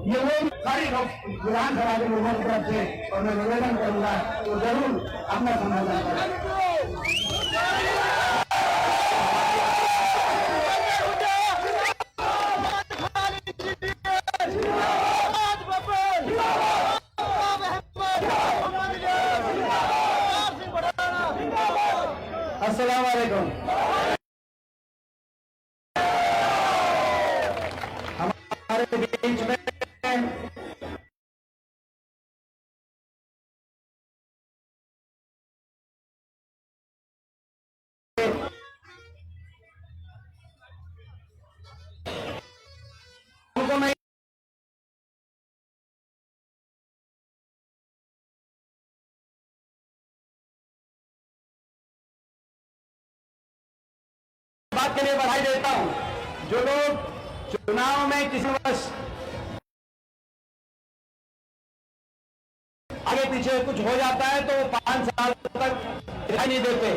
ये लोग सारी विधानसभा के लोगों की तरफ से, और मैं निवेदन करूंगा तो जरूर अपना समाधान करें। अस्सलाम वालेकुम। हमारे बीच में उनको मैं बात के लिए बधाई देता हूं। जो लोग चुनाव में किसी वर्ष आगे पीछे कुछ हो जाता है तो 5 साल तक दिखाई नहीं देते,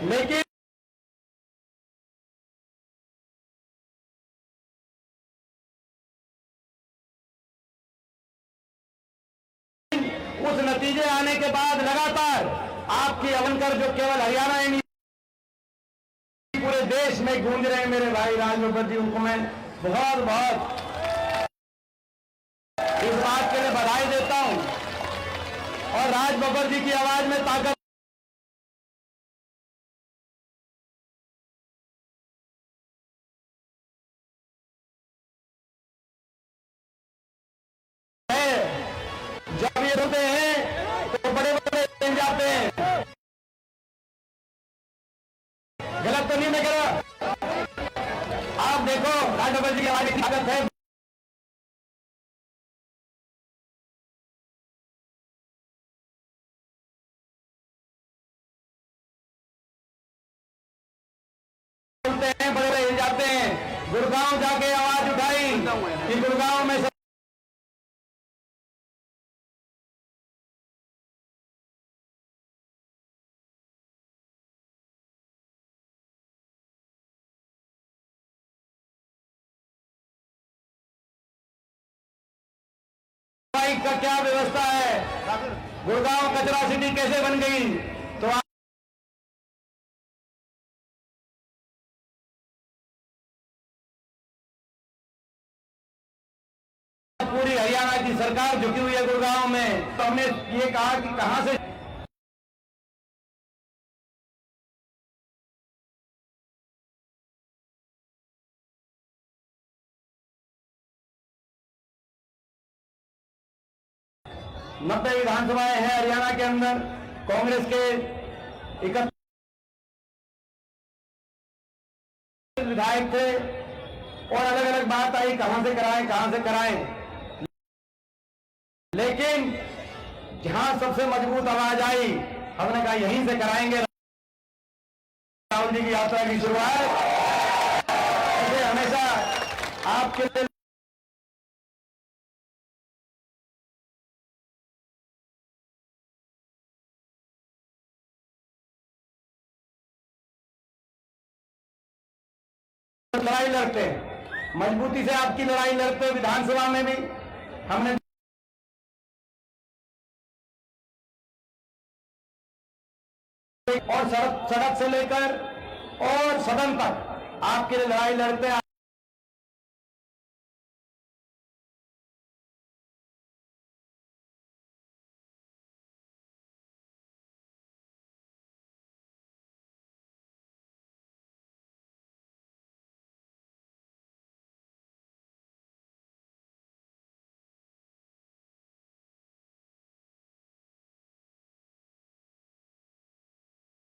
लेकिन उस नतीजे आने के बाद लगातार आपकी अवनकर जो केवल हरियाणा ही नहीं पूरे देश में गूंज रहे हैं मेरे भाई राज बब्बर जी, उनको मैं बहुत बहुत इस बात के लिए बधाई देता हूं। और राज बब्बर जी की आवाज में ताकत है। जब ये होते हैं तो बड़े बड़े बन जाते हैं। गलत तो नहीं मैं कह रहा? आप देखो राज बब्बर जी की आवाज की ताकत है। बड़े बड़े हिल जाते हैं। गुड़गांव जाके आवाज उठाई कि गुड़गांव में का क्या व्यवस्था है, गुड़गांव कचरा सिटी कैसे बन गई। तो पूरी हरियाणा की सरकार झुकी हुई है गुड़गांव में। तो हमने ये कहा कि कहां से नब्बे विधानसभाएं हैं हरियाणा के अंदर। कांग्रेस के 31 विधायक थे और अलग अलग बात आई कहां से कराएं। लेकिन जहां सबसे मजबूत आवाज आई, हमने कहा यहीं से कराएंगे राहुल जी की यात्रा की शुरुआत। ऐसे हमेशा आपके लिए लड़ाई लड़ते हैं, मजबूती से आपकी लड़ाई लड़ते हैं। विधानसभा में भी हमने और सड़क से लेकर और सदन तक आपके लिए लड़ाई लड़ते हैं।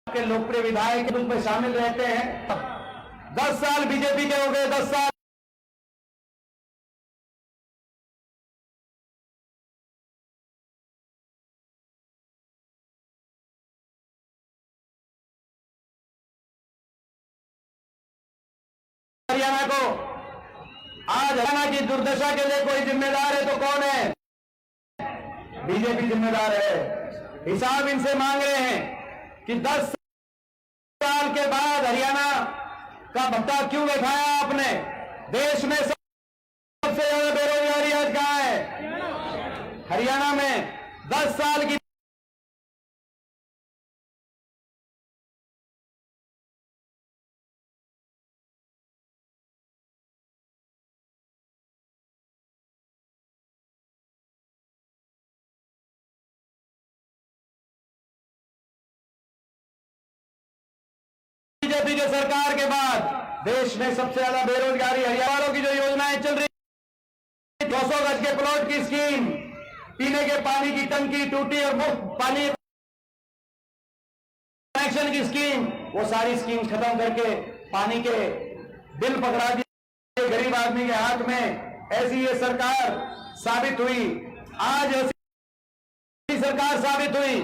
के लोकप्रिय विधायक के रूप में शामिल रहते हैं। 10 साल बीजेपी के हो गए, 10 साल हरियाणा को। आज हरियाणा की दुर्दशा के लिए कोई जिम्मेदार है तो कौन है? बीजेपी जिम्मेदार है। हिसाब इनसे मांग रहे हैं कि 10 साल के बाद हरियाणा का भत्ता क्यों बैठाया आपने? देश में सबसे ज्यादा बेरोजगारी आज कहां है? हरियाणा में 10 साल की बीजेपी के सरकार के बाद देश में सबसे ज्यादा बेरोजगारी। हरियाणा वालों की जो योजनाएं चल रही, 200 गज के प्लॉट की स्कीम, पीने के पानी की टंकी टूटी और मुफ्त पानी कनेक्शन की स्कीम, वो सारी स्कीम खत्म करके पानी के बिल पकड़ा दिए गरीब आदमी के हाथ में। ऐसी ये सरकार साबित हुई। आज ऐसी सरकार साबित हुई।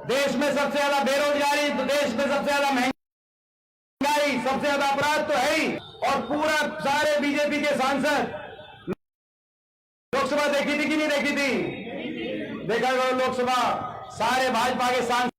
देश में सबसे ज्यादा बेरोजगारी तो देश में सबसे ज्यादा महंगाई, सबसे ज्यादा अपराध तो है ही। और पूरा सारे बीजेपी के सांसद लोकसभा देखी थी कि नहीं देखी थी? देखा गया लोकसभा, सारे भाजपा के सांसद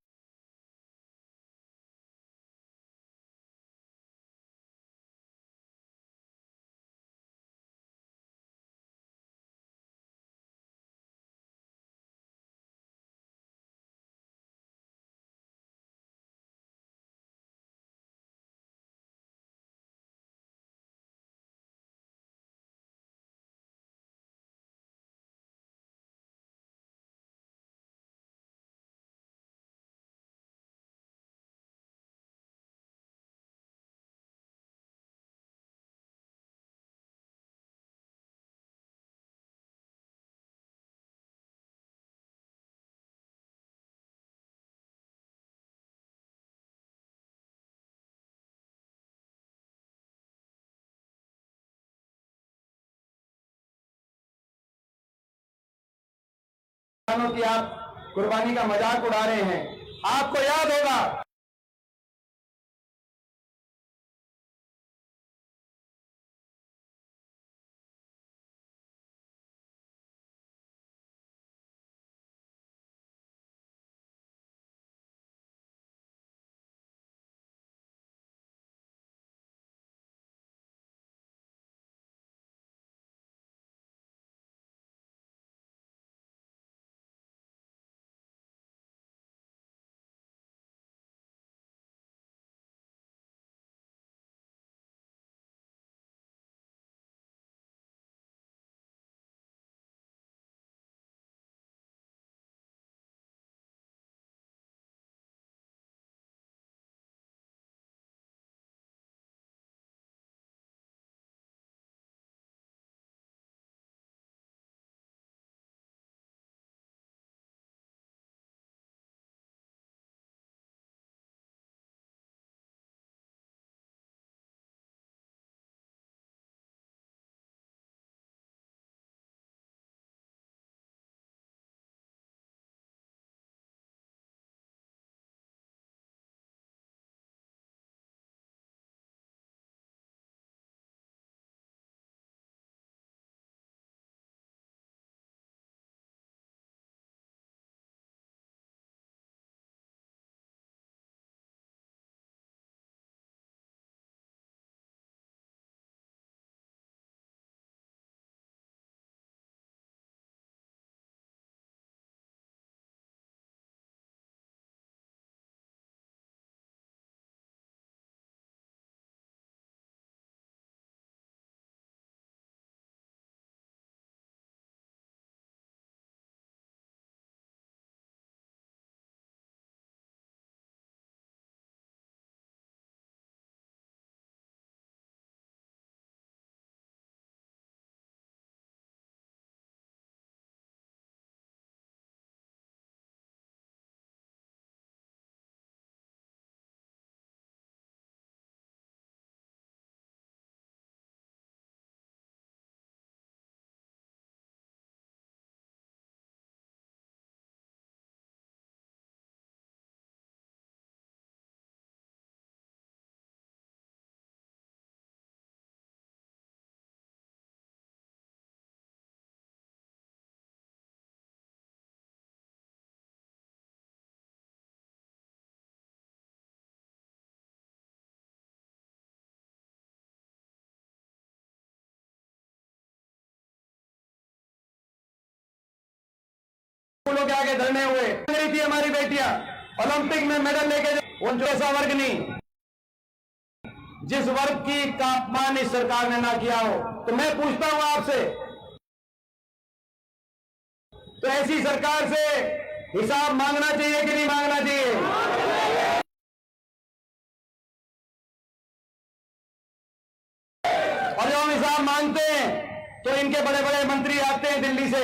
की आप कुर्बानी का मजाक उड़ा रहे हैं। आपको याद होगा लोगों के आगे धरने हुए। रही थी हमारी बेटियां ओलंपिक में मेडल लेके, वो जो ऐसा वर्ग नहीं जिस वर्ग की का अपमान इस सरकार ने ना किया हो। तो मैं पूछता हूं आपसे, तो ऐसी सरकार से हिसाब मांगना चाहिए कि नहीं मांगना चाहिए? और जब हम हिसाब मांगते हैं तो इनके बड़े बड़े मंत्री आते हैं दिल्ली से,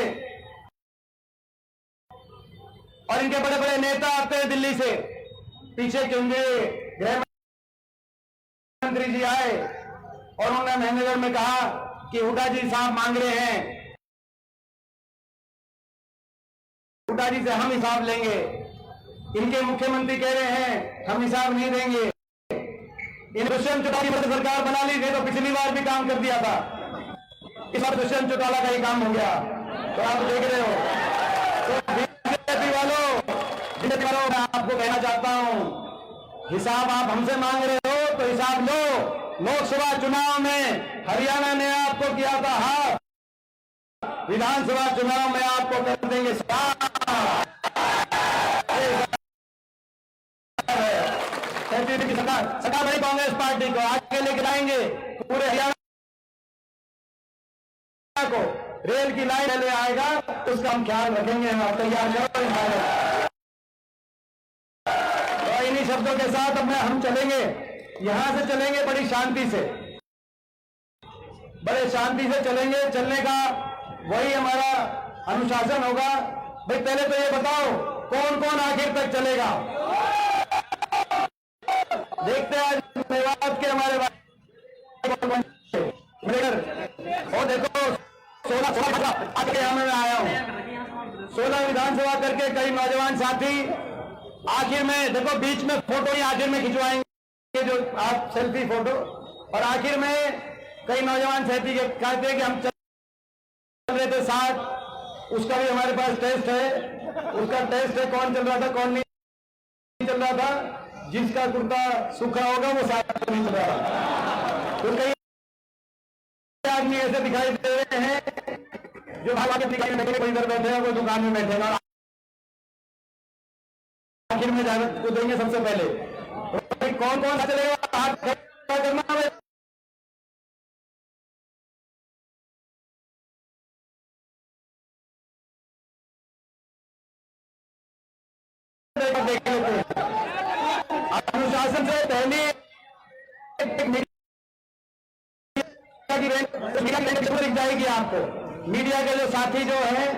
और इनके बड़े बड़े नेता आते हैं दिल्ली से। पीछे केंद्रीय गृह मंत्री जी आए और उन्होंने महेंद्रगढ़ में कहा कि हुड्डा जी हिसाब मांग रहे हैं, हुड्डा जी से हम हिसाब लेंगे। इनके मुख्यमंत्री कह रहे हैं हम हिसाब नहीं देंगे। इन दुष्यंत चौटाला की सरकार बना ली थी तो पिछली बार भी काम कर दिया था, इस बार दुष्यंत चौटाला का ही काम हो गया। तो आप देख रहे हो। तो बीजेपी वालों मैं आपको कहना चाहता हूं, हिसाब आप हमसे मांग रहे हो तो हिसाब लो। लोकसभा चुनाव में हरियाणा ने आपको किया था हाथ, विधानसभा चुनाव में आपको कर देंगे सरकार बड़ी कांग्रेस पार्टी को आगे लेकर जाएंगे। पूरे हरियाणा को रेल की लाइन ले आएगा, उसका हम ख्याल रखेंगे। हम तैयार करो। तो इन्हीं शब्दों के साथ अब हम चलेंगे, यहां से चलेंगे बड़ी शांति से, बड़े शांति से चलेंगे। चलने का वही हमारा अनुशासन होगा। भाई पहले तो ये बताओ कौन कौन आखिर तक चलेगा? देखते हैं आज मेवात के हमारे और देखो 16 आगे मैं आया हूं, 16 विधानसभा करके कई नौजवान साथी आखिर में देखो बीच में फोटो ही आखिर में खिंचवाएंगे, जो आप सेल्फी फोटो, और आखिर में कई नौजवान साथी कहते हैं कि हम चल रहे थे साथ। उसका भी हमारे पास टेस्ट है, उसका टेस्ट है कौन चल रहा था कौन नहीं चल रहा था। जिसका कुर्ता सूखा होगा वो साथ नहीं चल रहा। तो कई आदमी ऐसे दिखाई दे रहे हैं जो भागा के दिखाई बैठे, कोई इधर बैठे कोई दुकान में बैठेगा, आखिर में जाकर कूदेंगे सबसे पहले। तो कौन कौन सा चलेगा हाथ खड़ा करना है। देख लेते हैं अनुशासन से पहले मीडिया की रैंक दिख जाएगी आपको। मीडिया के जो साथी जो हैं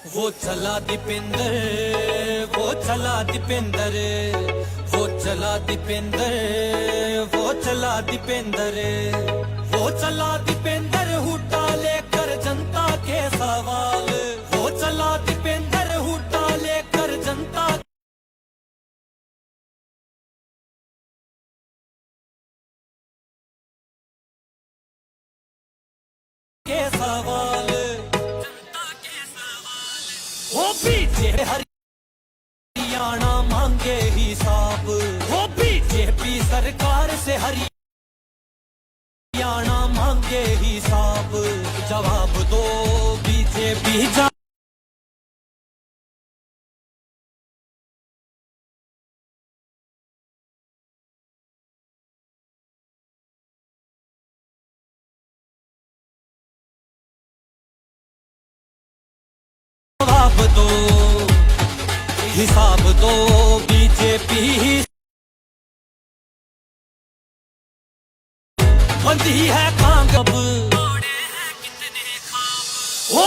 वो चला दीपेंद्र, वो चला दीपेंद्र, वो चला दीपेंद्र, वो चला दीपेंद्र, वो चला दीपेंद्र हुड्डा लेकर जनता के सवाल, वो चला दीपेंद्र हुड्डा लेकर जनता के सवाल, वो पीछे हरियाणा मांगे हिसाब, वो बीजेपी सरकार से हरियाणा मांगे हिसाब, जवाब दो बीजेपी जवाब दो, हिसाब दो बीजेपी बंदी है कांगब, वो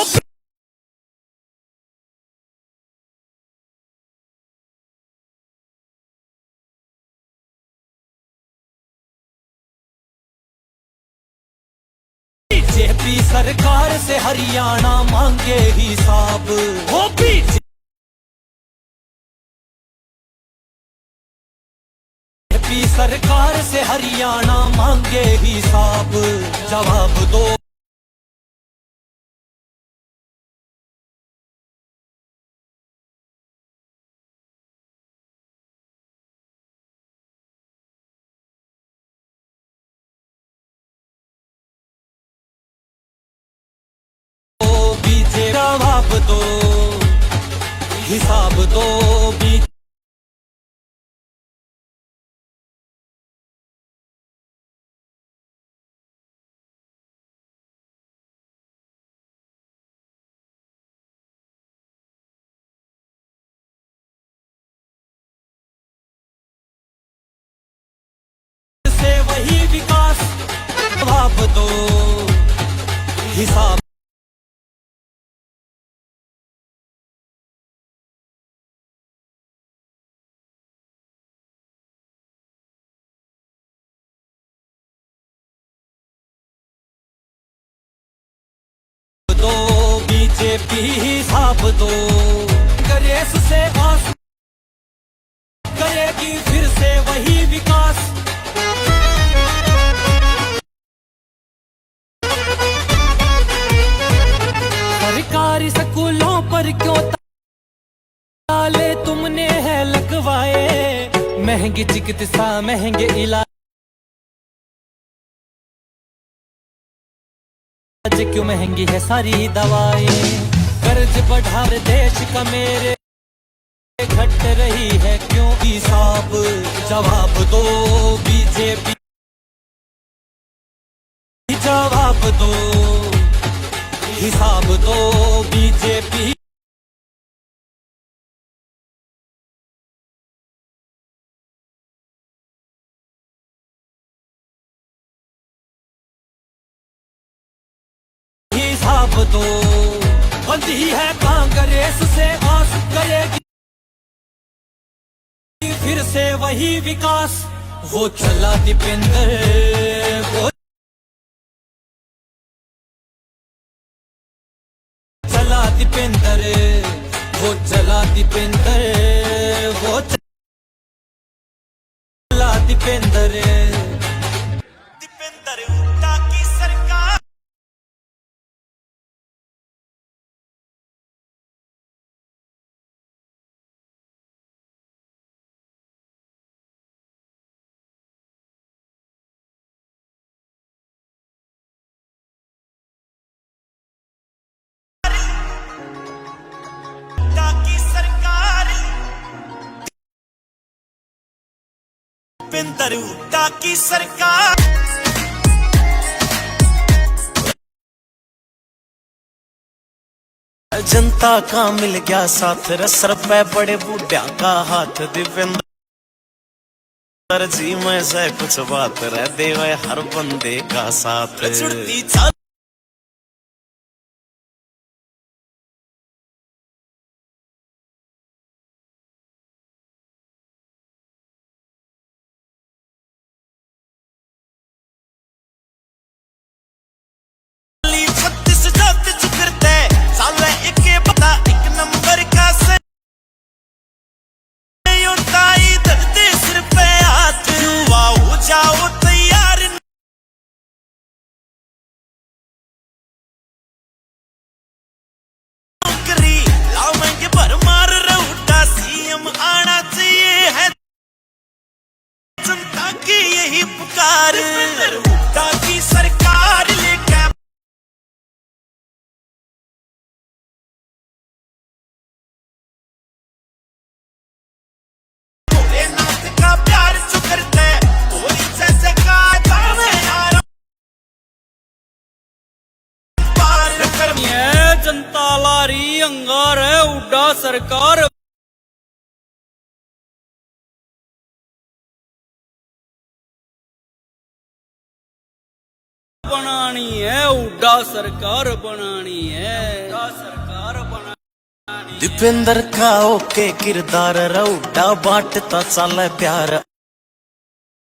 बीजेपी सरकार से हरियाणा मांगे हिसाब, वो बीजेपी सरकार से हरियाणा मांगे हिसाब, जवाब दो बीजेपी, जवाब दो हिसाब दो बीजेपी, से वही विकास, जवाब दो हिसाब दो बीजेपी, हिसाब दो करेस से आस करेगी फिर से वही विकास, सरकारी स्कूलों पर क्यों ताले तुमने है लगवाए, महंगी चिकित्सा महंगे इलाज क्यों महंगी है सारी दवाएं, कर्ज बढ़ा देश का मेरे घट रही है क्यों हिसाब, जवाब दो बीजेपी, जवाब दो हिसाब दो बीजेपी, हिसाब दो बंदी है कांग्रेस से आस करेगी फिर से वही विकास, वो चला दीपेंद्र, वो चला दीपेंद्र, वो चला दीपेंद्र, वो चला दीपेंद्र, दीपेंद्र हुड्डा की सरकार, दीपेंद्र हुड्डा की सरकार, जनता का मिल गया साथ, सर पे बड़े बूढ़ा का हाथ, दीपेंद्र जी में से कुछ बात रह दे हर बंदे का साथ। जनता लारी अंगार है उड्डा सरकार बनानी है, उड्डा सरकार बनानी है, उड्डा सरकार बनानी। दीपेंद्र का ओके किरदार रउडा बांटता चल प्यार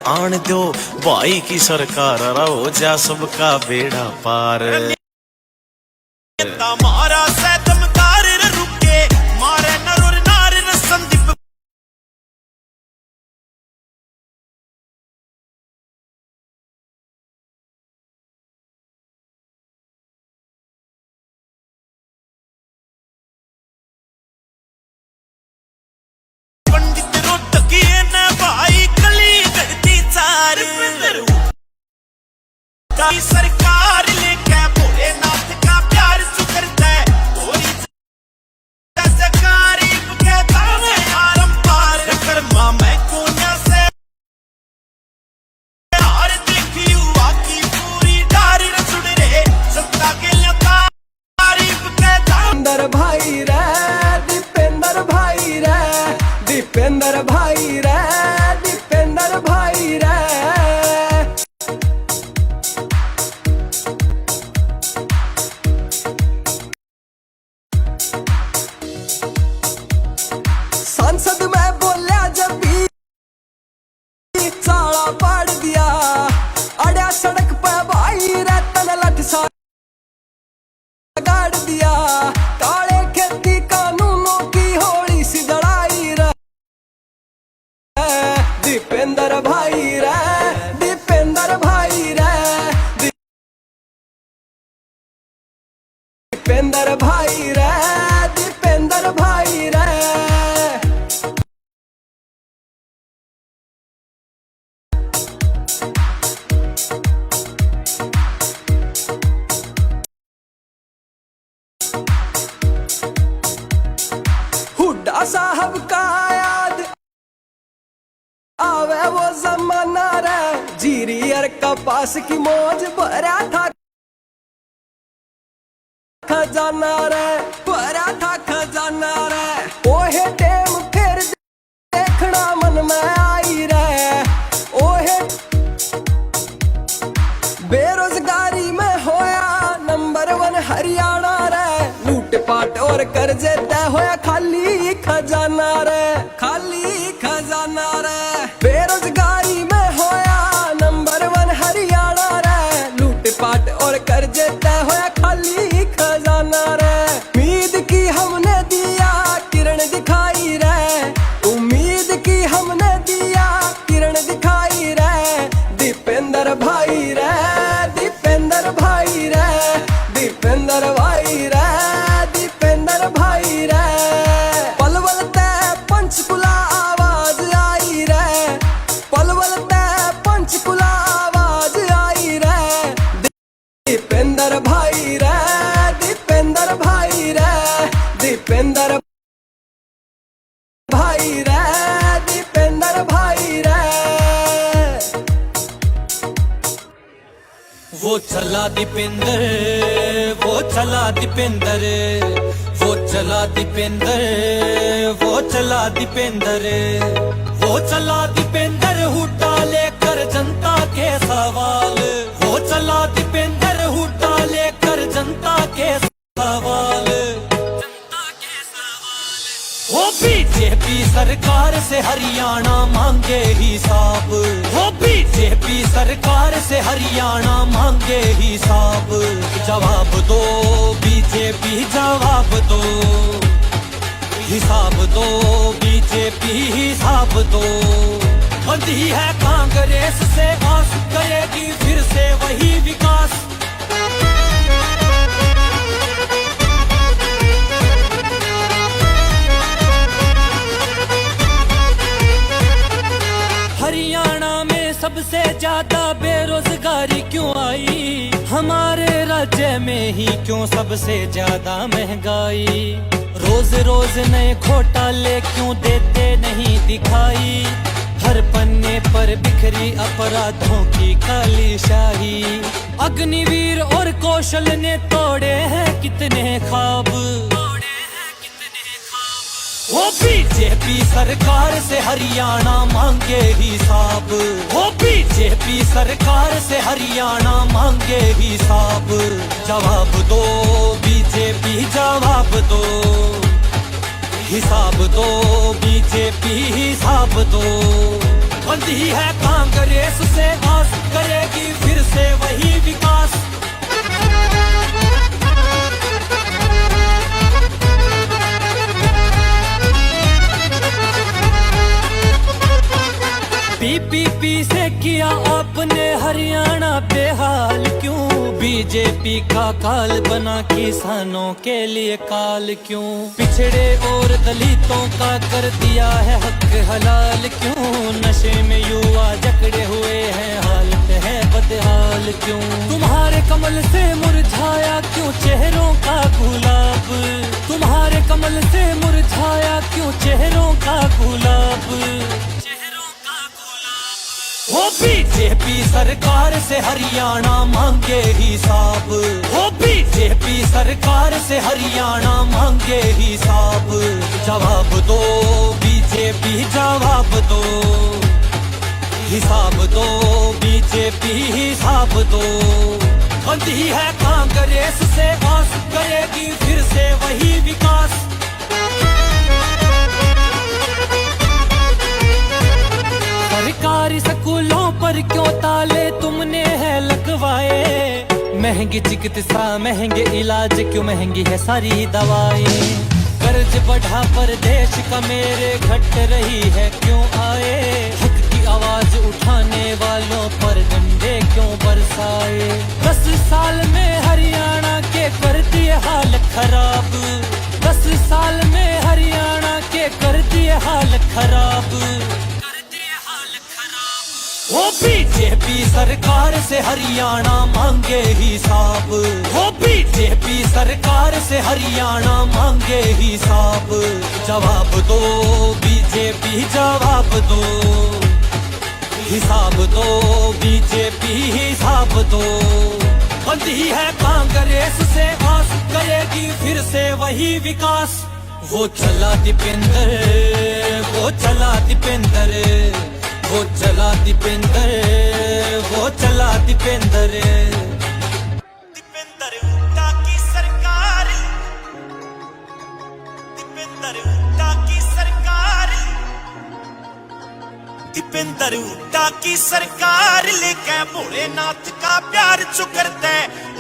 आन दो भाई की सरकार रहो जा सबका बेड़ा पार मारा से दमदार रुके मारे नरुर नार संदीप पंडित रोटकी ने भाई कली गढ़ती चार सरकार लेके भोलेनाथ का प्यार चुकरता है थोड़ी सरकारी के दावे आरंपार कर्मा मैं कोन्या से हार देखी हुआ की पूरी डारी न जुड़ रहे सत्ता के लता तारीफ के दीपेंद्र भाई रे दीपेंद्र भाई रे दीपेंद्र भाई रे दीपेंद्र भाई रे सांसद में बोलिया जब भी साला पाड़ दिया अड़िया सड़क पे भाई रे तन लठ सा गाड़ दिया काले खेती कानूनों की होली सी लड़ाई रे दीपेंद्र भाई रे दीपेंद्र भाई रे दीपेंद्र भाई रे दीपेंद्र भाई रे हुड्डा साहब का याद आवे वो जमाना रे जीरी और कपास की मौज भरा था खजाना रे भरा था खजाना रे ओहे टेम फिर देखना मन में आई रे ओहे बेरोजगारी में होया नंबर 1 हरियाणा रे लूट पाट और कर्जे तय होया खाली खजाना रे खाली खजाना रे बेरोजगारी में होया नंबर 1 हरियाणा रे लूट पाट और कर्जे तय होया खाली खजाना रे उम्मीद की हमने दिया किरण दिखाई रे उम्मीद की हमने दिया किरण दिखाई रे दीपेंद्र भाई रे दीपेंद्र भाई रे दीपेंद्र भाई रे दीपेंद्र भाई रे पलवल ते पंचकुला आवाज आई रे पलवल ते पंचकुला आवाज आई रे दीपेंद्र भाई रे दीपेंद्र भाई रे दीपेंद्र भाई रे दीपेंद्र भाई रे वो चला दीपेंद्र वो चला दीपेंद्र वो चला दीपेंद्र वो चला दीपेंद्र वो चला दीपेंद्र हुड्डा लेकर जनता के सवाल वो चला दीपेंद्र हुड्डा लेकर जनता के सवाल वो बीजेपी सरकार से हरियाणा मांगे हिसाब वो बीजेपी सरकार से हरियाणा मांगे हिसाब जवाब दो बीजेपी जवाब दो हिसाब दो बीजेपी हिसाब दो बंधी है कांग्रेस से आस करेगी फिर से वही विकास हरियाणा में सबसे ज्यादा बेरोजगारी क्यों आई हमारे राज्य में ही क्यों सबसे ज्यादा महंगाई रोज रोज नए घोटाले क्यों देते नहीं दिखाई हर पन्ने पर बिखरी अपराधों की काली शाही अग्निवीर और कौशल ने तोड़े हैं कितने कितने ख्वाब, वो बीजेपी सरकार से हरियाणा मांगे हिसाब, वो बीजेपी सरकार से हरियाणा मांगे हिसाब। जवाब दो बीजेपी जवाब दो, हिसाब दो बीजेपी हिसाब दो। बंदी है कांग्रेस से आस, करेगी फिर से वही विकास। बीपीपी से किया आपने हरियाणा बेहाल क्यों? बीजेपी का काल बना किसानों के लिए काल क्यों? पिछड़े और दलितों का कर दिया है हक हलाल क्यों? नशे में युवा जकड़े हुए हैं, हालत है बदहाल क्यों? तुम्हारे कमल से मुरझाया क्यों चेहरों का गुलाब? तुम्हारे कमल से मुरझाया क्यों चेहरों का गुलाब? वो बीजेपी सरकार से हरियाणा मांगे हिसाब, वो बीजेपी सरकार से हरियाणा मांगे हिसाब। जवाब दो बीजेपी जवाब दो, हिसाब दो बीजेपी हिसाब दो। बंदी है कांग्रेस से आस, करेगी फिर से वही विकास। सरकारी स्कूलों पर क्यों ताले तुमने है लगवाए? महंगी चिकित्सा महंगे इलाज क्यों, महंगी है सारी दवाएं? कर्ज बढ़ा पर देश का मेरे घट रही है क्यों आए? हक की आवाज उठाने वालों पर डंडे क्यों बरसाए? 10 साल में हरियाणा के कर दिए हाल खराब, 10 साल में हरियाणा के कर दिए हाल खराब। वो बीजेपी सरकार से हरियाणा मांगे हिसाब, वो बीजेपी सरकार से हरियाणा मांगे हिसाब। जवाब दो बीजेपी जवाब दो, हिसाब दो बीजेपी हिसाब दो। बंदी है कांग्रेस से आस, करेगी फिर से वही विकास। वो चला दीपेंद्र, वो चला दीपेंद्र, वो चला दीपेंद्र, वो चला दीपेंद्र। दीपेंद्र हुड्डा की सरकार, दीपेंद्र हुड्डा की सरकार, दीपेंद्र हुड्डा की सरकार लेके भोलेनाथ का प्यार चुकरते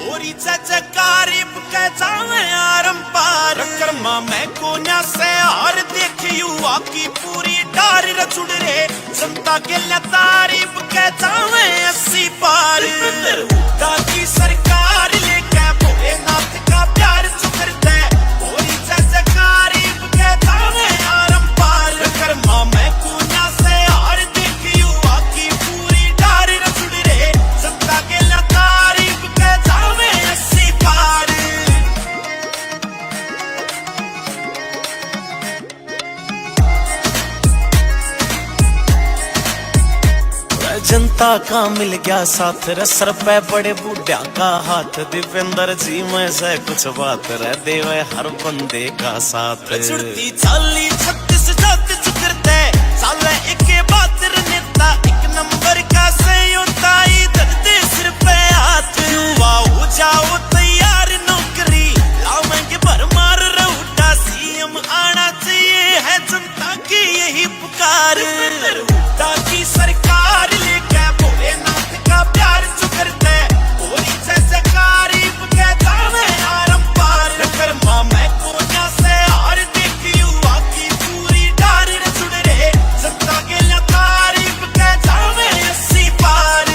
और जयकार के जावे आरंपार। कर्मा मैं कोन्या से हार देख युवा की पूरी डार रचुड़ रे, जनता के लिए तारीफ के जावे 80 पार। दीपेंद्र हुड्डा की सरकार लेके भोलेनाथ का प्यार चुकरते और जयकार के जावे आरंपार। कर्मा मैं कोन्या से हार देख युवा की पूरी डार रचुड़ रे, जनता के लिए तारीफ के जावे 80 पार। जनता का मिल गया साथ रे, सर पे बड़े बूढ़ा का हाथ। दीपेंद्र जी में से कुछ बात रह देवे हर बंदे का साथ। जुड़ती चाली 36 जात चुकरते साले एक बात नेता, एक नंबर का सयोता इधर दे सिर पे हाथ। युवा हो जाओ तैयार नौकरी लावेंगे भरमार रहुटा, सीएम आना चाहिए है जनता की यही पुकार। हुड्डा की सरकार लेके भोलेनाथ का प्यार चुकरते और जयकार के जावे आरंपार। कर्मा मैं कोन्या से हार देख युवा की पूरी डार रचुड़ रे, जनता के लिए तारीफ के जावे 80 पार।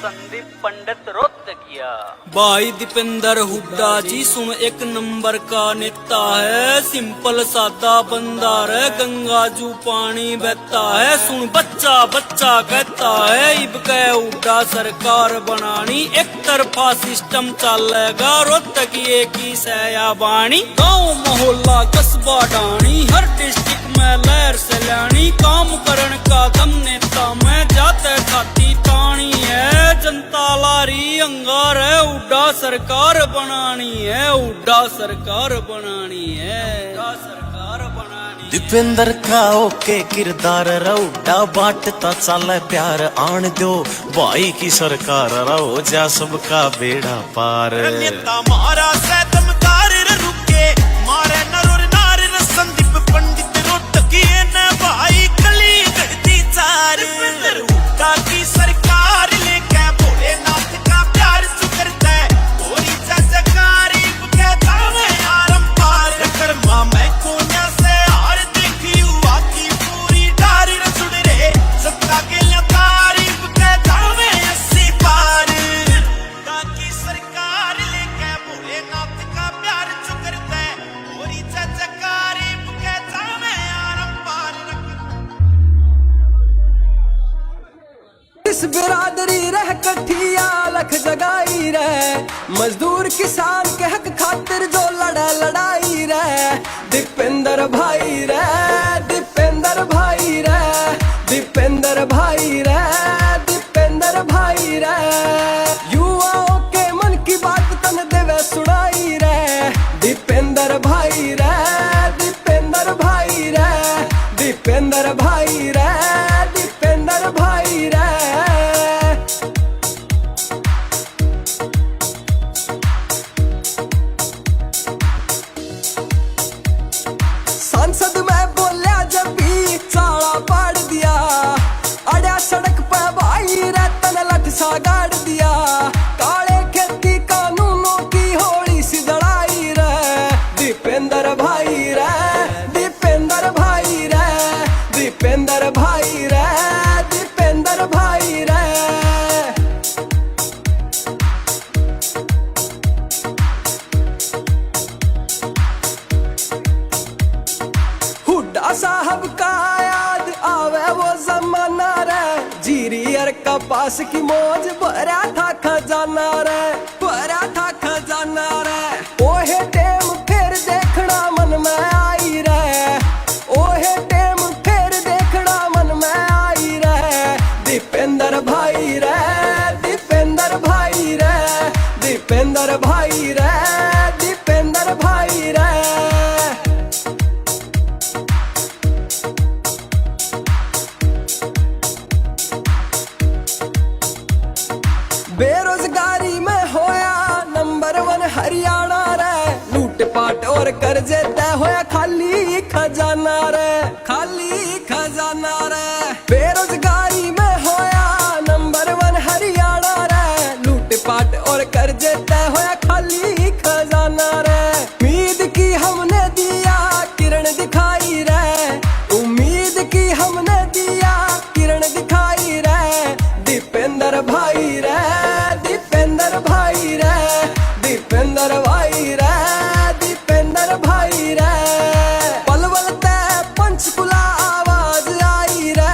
संदीप पंडित रोहतकिया। भाई दीपेंद्र हुड्डा जी सुन एक नंबर का नेता है, सिंपल सादा बंदा है, गंगा जू पानी बहता है। सुन बच्चा बच्चा कहता है इब के हुड्डा सरकार बनानी, एक तरफा सिस्टम चलेगा रोहतकिए की सया बाणी। गाँव मोहल्ला कस्बा डाणी हर डिस्ट्रिक्ट में लहर से लानी, काम करने का दम नेता जनता में जाते खाती टाणी है, जनता लारी अंगार है, उड्डा सरकार बनानी है, उड्डा सरकार बनानी है, उड्डा सरकार बनानी। दीपेंद्र का ओके किरदार रउडा बांटता चाले प्यार आन दो भाई की सरकार रहो जा सबका बेड़ा पार। नेता मारा से दमदार रुके मारे नरोर नार संदीप पंडित रोटकिए न भाई कली गढ़ती चार। हुड्डा की सरकार लेके भोलेनाथ का प्यार सुकरता है गोरी जजकारी के दावे आरम पार। कर्मा मैं कोन्या से हार देखी हुआ की पूरी डारी रसुड़ रे सत्ता के लिए तारीफ के दावे 80 पार। हुड्डा की सरकार लेके भोलेनाथ का प्यार सुकरता है गोरी जजकारी के दावे आरम पार। इस बिरादरी रह कठिया लख जगाई रे, मजदूर किसान के हक खातिर जो लड़ा लड़ाई रे। दीपेंद्र भाई रे, दीपेंद्र भाई रे, दीपेंद्र भाई रे, दीपेंद्र भाई रे। युवाओं के मन की बात तन देवे सुनाई रे। दीपेंद्र भाई रे, दीपेंद्र भाई रे, दीपेंद्र भाई रे, दीपेंद्र भाई रे। सांसद में बोलिया जब भी चाड़ा पाड़ दिया, अड़ा सड़क पे भाई रे तन लठ सा गाड़ दिया। काले खेती कानूनों की होली सी लड़ाई रे। दीपेंद्र भाई रे, दीपेंद्र भाई रे, दीपेंद्र भाई रे, दीपेंद्र भाई रे। हुड्डा साहब का याद आवे वो जमाना रे, जीरियर कपास की मौज भरा था खजाना रे, भरा था खजाना रे। ओहे टेम फिर देखना मन में आई रे, ओहे टेम फिर देखना मन में आई रे। दीपेंद्र भाई रे, दीपेंद्र भाई रे, दीपेंद्र भाई रे, दीपेंद्र भाई रे। बेरोजगारी में होया नंबर 1 हरियाणा रे, लूट पाट और कर्जे तय होया खाली खजाना रे, खाली खजाना रे। बेरोजगारी में होया नंबर 1 हरियाणा रे, लूट पाट और कर्जे तय होया खाली खजाना रे। उम्मीद की हमने दिया किरण दिखाई रे, उम्मीद की हमने दिया किरण दिखाई रे। दीपेंद्र भाई रे, दीपेंद्र भाई रे, दीपेंद्र भाई रे, दीपेंद्र भाई रे। पलवल ते पंचकुला आवाज आई रे,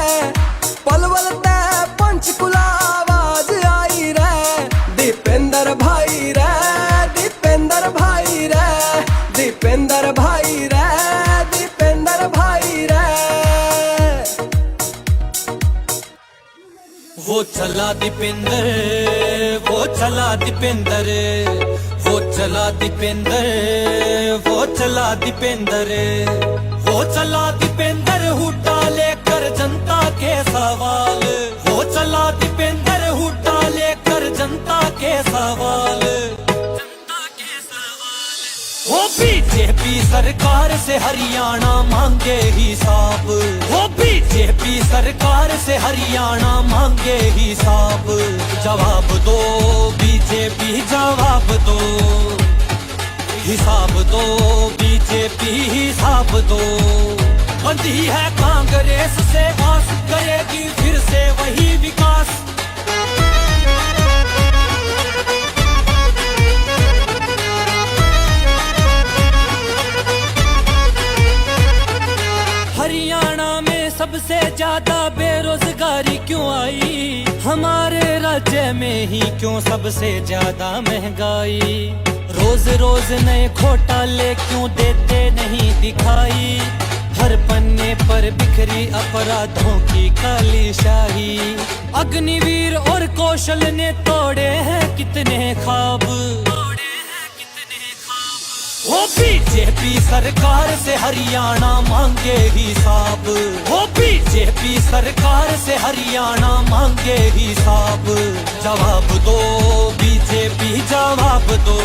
पलवल ते पंचकुला आवाज आई रे। दीपेंद्र भाई रे, दीपेंद्र भाई रे, दीपेंद्र भाई रे, दीपेंद्र भाई रे। वो चला दीपेंद्र, वो चला दीपेंद्र, वो चला दीपेंद्र, वो चला दीपेंद्र, वो चला दीपेंद्र हुड्डा लेकर जनता के सवाल, वो चला दीपेंद्र हुड्डा लेकर जनता के सवाल, जनता के सवाल। वो बीजेपी सरकार से हरियाणा मांगे हिसाब, वो बीजेपी सरकार से हरियाणा मांगे हिसाब। जवाब दो बीजेपी, जवाब दो, हिसाब दो बीजेपी, हिसाब दो। बंधी है कांग्रेस से आस, करेगी फिर से वही विकास। हरियाणा में सबसे ज्यादा बेरोजगारी क्यों आई, हमारे राज्य में ही क्यों सबसे ज्यादा महंगाई। रोज रोज नए घोटाले क्यों देते नहीं दिखाई, हर पन्ने पर बिखरी अपराधों की काली शाही। अग्निवीर और कौशल ने तोड़े हैं कितने ख्वाब। वो बीजेपी सरकार से हरियाणा मांगे हिसाब। वो बीजेपी सरकार से हरियाणा मांगे हिसाब। जवाब दो बीजेपी जवाब दो,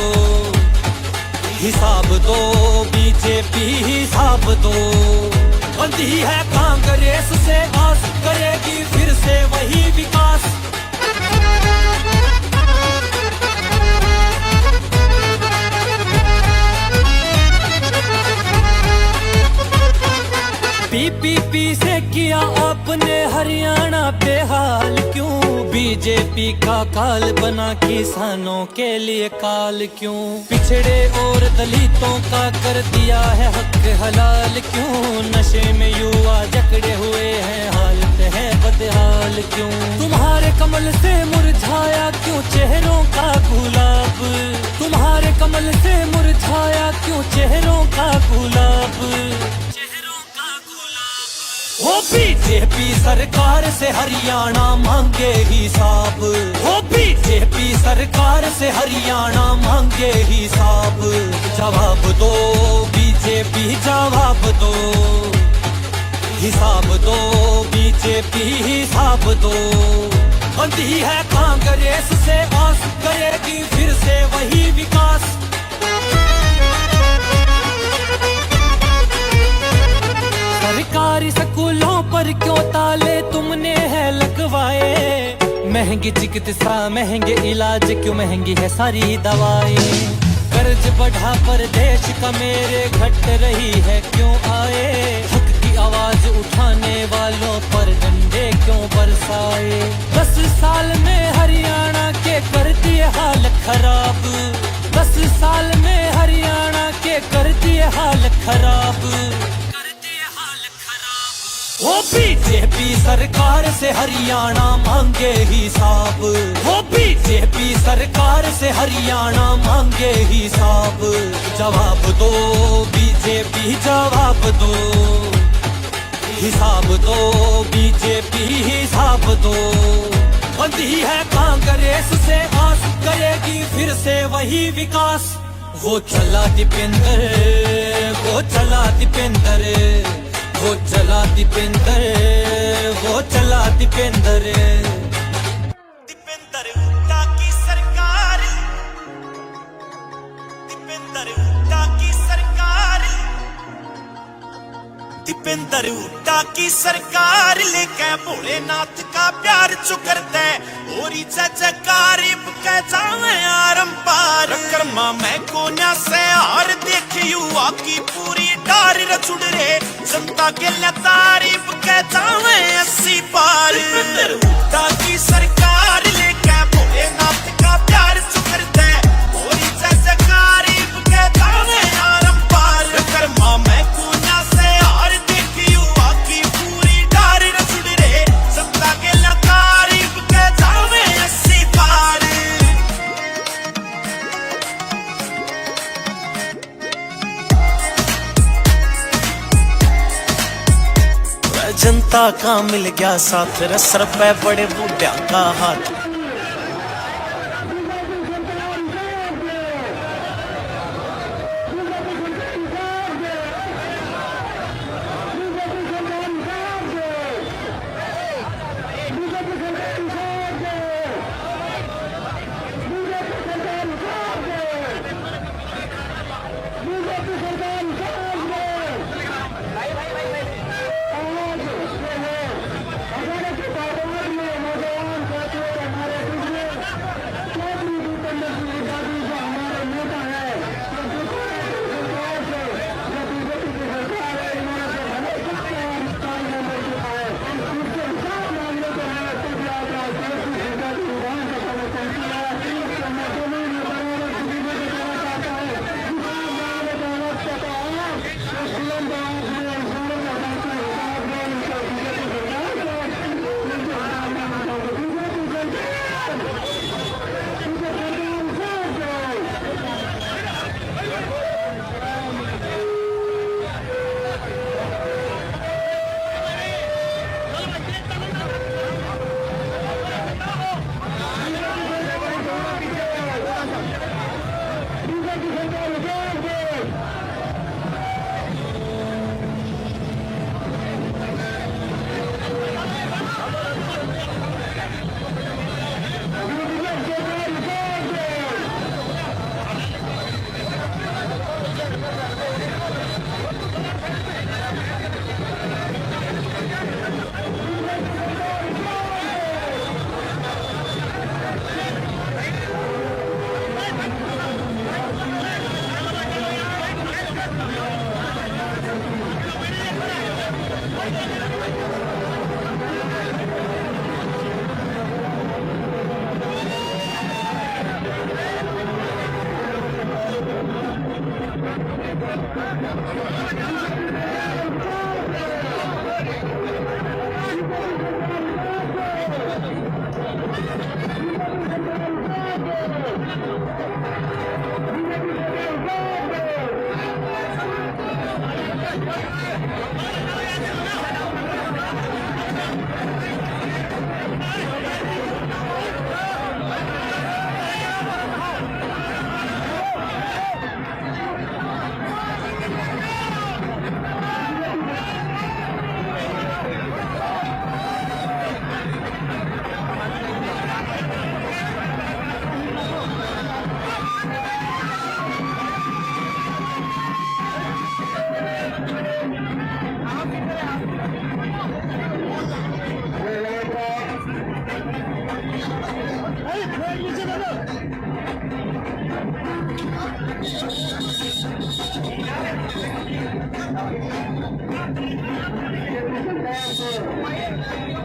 हिसाब दो बीजेपी हिसाब दो। बंधी है कांग्रेस से आस, करेगी फिर से वही विकास। पीपीपी से किया आपने हरियाणा बेहाल क्यों? बीजेपी का काल बना किसानों के लिए काल क्यों? पिछड़े और दलितों का कर दिया है हक हलाल क्यों? नशे में युवा जकड़े हुए हैं, हालत है बदहाल क्यों? तुम्हारे कमल से मुरझाया क्यों चेहरों का गुलाब? तुम्हारे कमल से मुरझाया क्यों चेहरों का गुलाब? वो बीजेपी सरकार से हरियाणा मांगे हिसाब। वो बीजेपी सरकार से हरियाणा मांगे हिसाब। जवाब दो बीजेपी जवाब दो, हिसाब दो बीजेपी हिसाब दो। बंधी है कांग्रेस से आस, करेगी फिर से वही विकास। सरकारी स्कूलों पर क्यों ताले तुमने है लगवाए? महंगी चिकित्सा महंगे इलाज क्यों, महंगी है सारी दवाएं। कर्ज बढ़ा पर देश का मेरे घट रही है क्यों आए? हक की आवाज उठाने वालों पर डंडे क्यों बरसाए? 10 साल में हरियाणा के कर दिए हाल खराब। 10 साल में हरियाणा के कर दिए हाल खराब। वो बीजेपी सरकार से हरियाणा मांगे हिसाब। वो बीजेपी सरकार से हरियाणा मांगे हिसाब। जवाब दो बीजेपी जवाब दो, हिसाब दो बीजेपी हिसाब दो। बंधी है कांग्रेस से आस, करेगी फिर से वही विकास। वो चला दीपेंद्र, वो चला दीपेंद्र, वो चला दीपेंद्र, वो चला दीपेंद्र। दीपेंद्र हुड्डा की सरकार, दीपेंद्र हुड्डा की सरकार, दीपेंद्र हुड्डा की सरकार लेके भोलेनाथ का प्यार चुकरता है। और जयकारी के जावे आरंपार कर्मा मैं कोन्या से हार देख युवा की पूरी डार रचुड़ रे। जनता के लिए तारीफ के जावे 80 पार। दीपेंद्र हुड्डा की सरकार लेके भोलेनाथ का प्यार चुकरता है। और जयकारी के जावे आरंपार कर्मा मैं कोन्या से हार देख युवा की पूरी डार रचुड़ रे। जनता के लिए तारीफ के जावे 80 पार। जनता का मिल गया साथ, सर पे बड़े बूढ़ा का हाथ।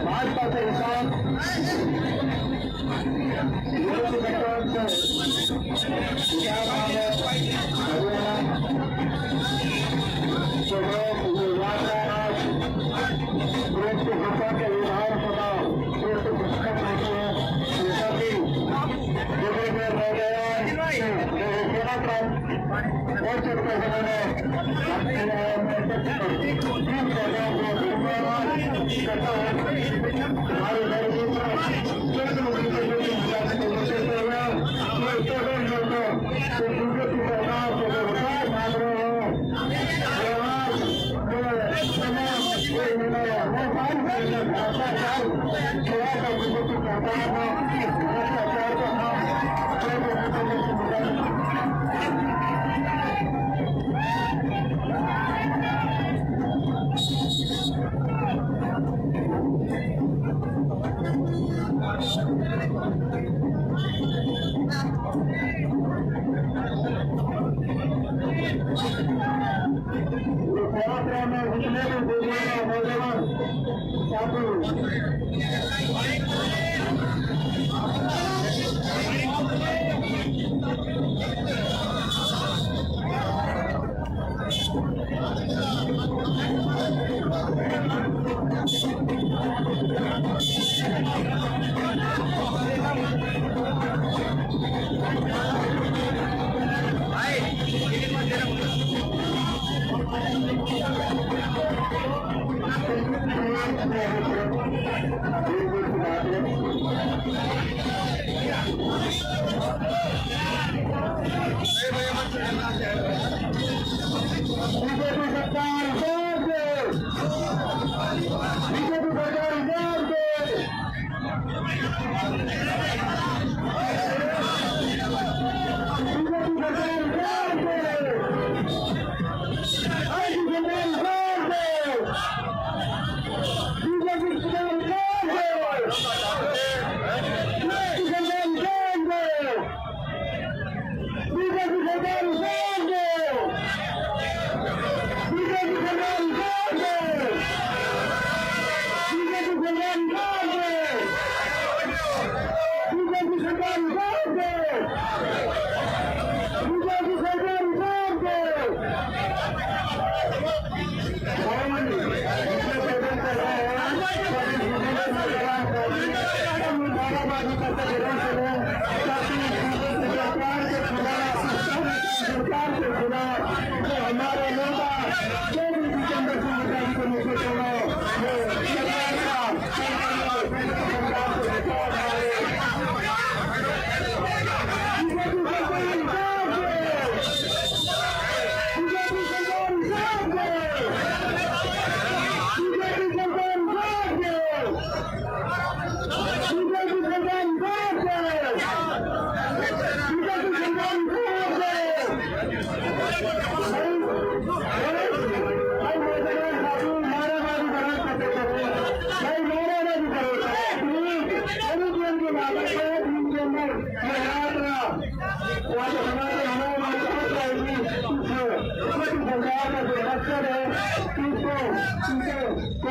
भाजपा से हिसाब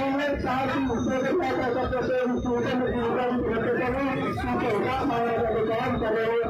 कांग्रेस पार्टी काम कर रहे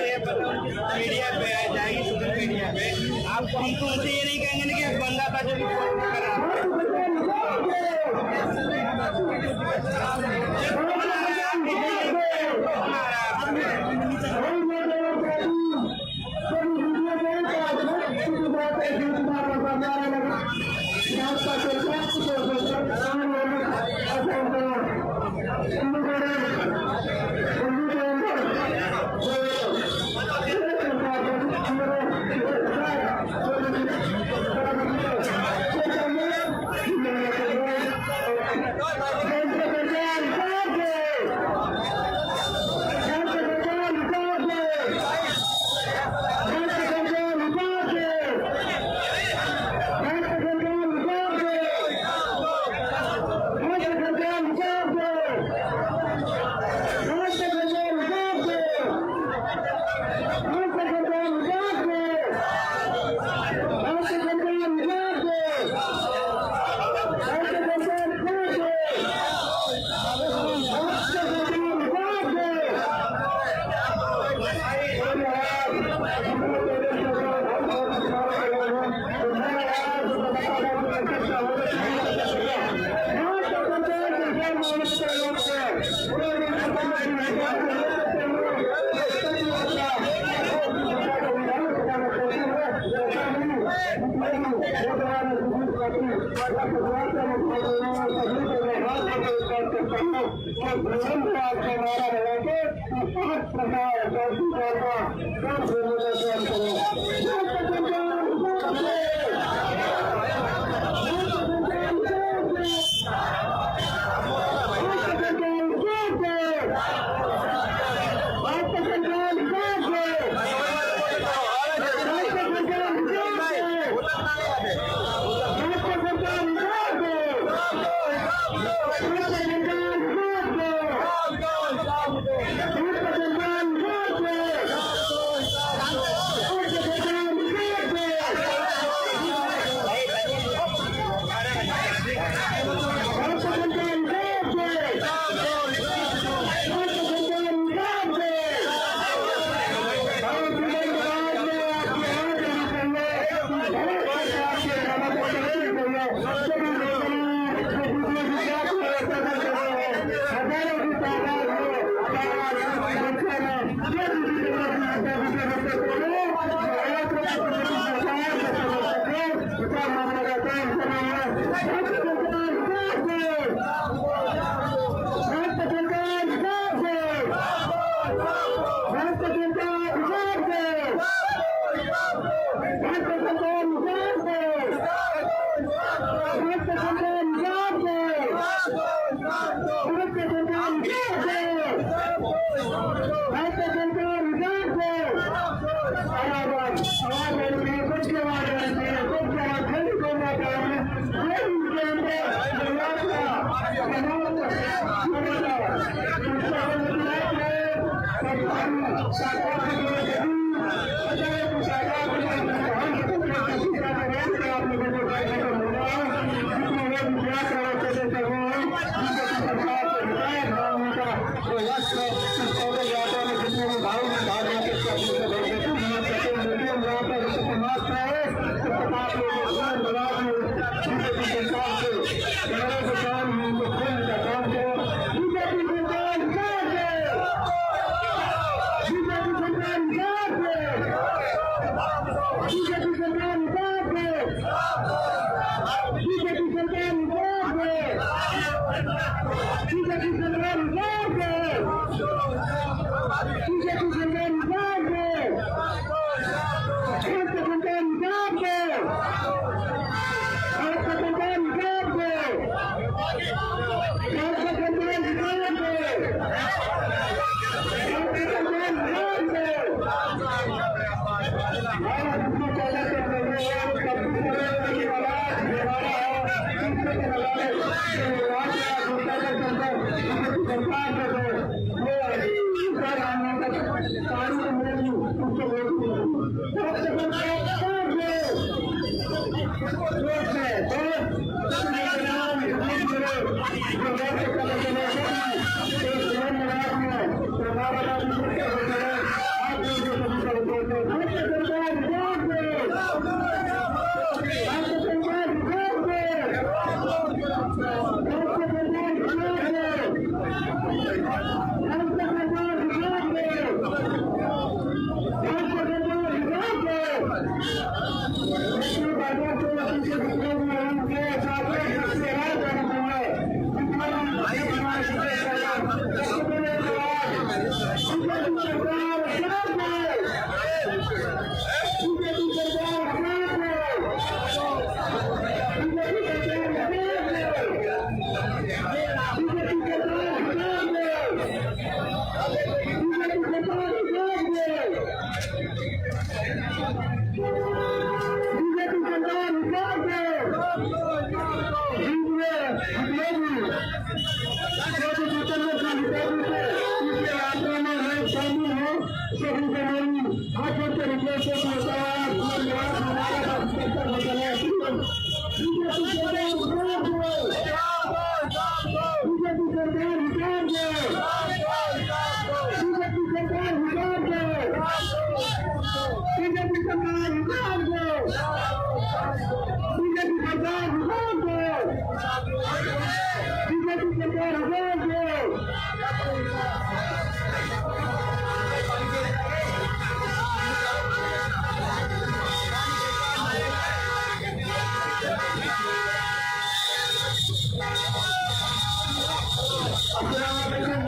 मीडिया पे आ जाएगी, सोशल मीडिया पे आप हमको उनसे ये नहीं कहेंगे ना कि बंदा था जो हैं।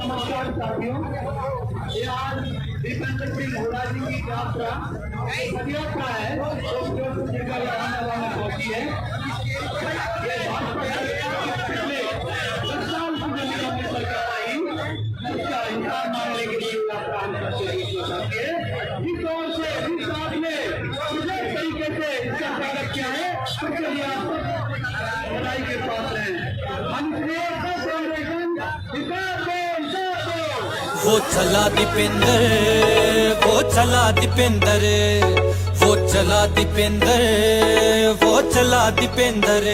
नमस्कार साथियों, ये आज दीपेंद्र सिंह हुड्डा जी की यात्रा पदयात्रा है जो जिनका लगाने वाला होती है। ये भाजपा पिछले 10 साल से जब हमने सरकार आई उसका हिसाब मांगने के लिए यात्रा हम करते हैं। इस तौर से इस बात में किस तरीके से इसका स्वागत किया है उसके लिए आपको बधाई के पात्र हैं। हम वो चला दीपेंद्र, वो चला दीपेंद्र, वो चला दीपेंद्र, वो चला दीपेंद्र,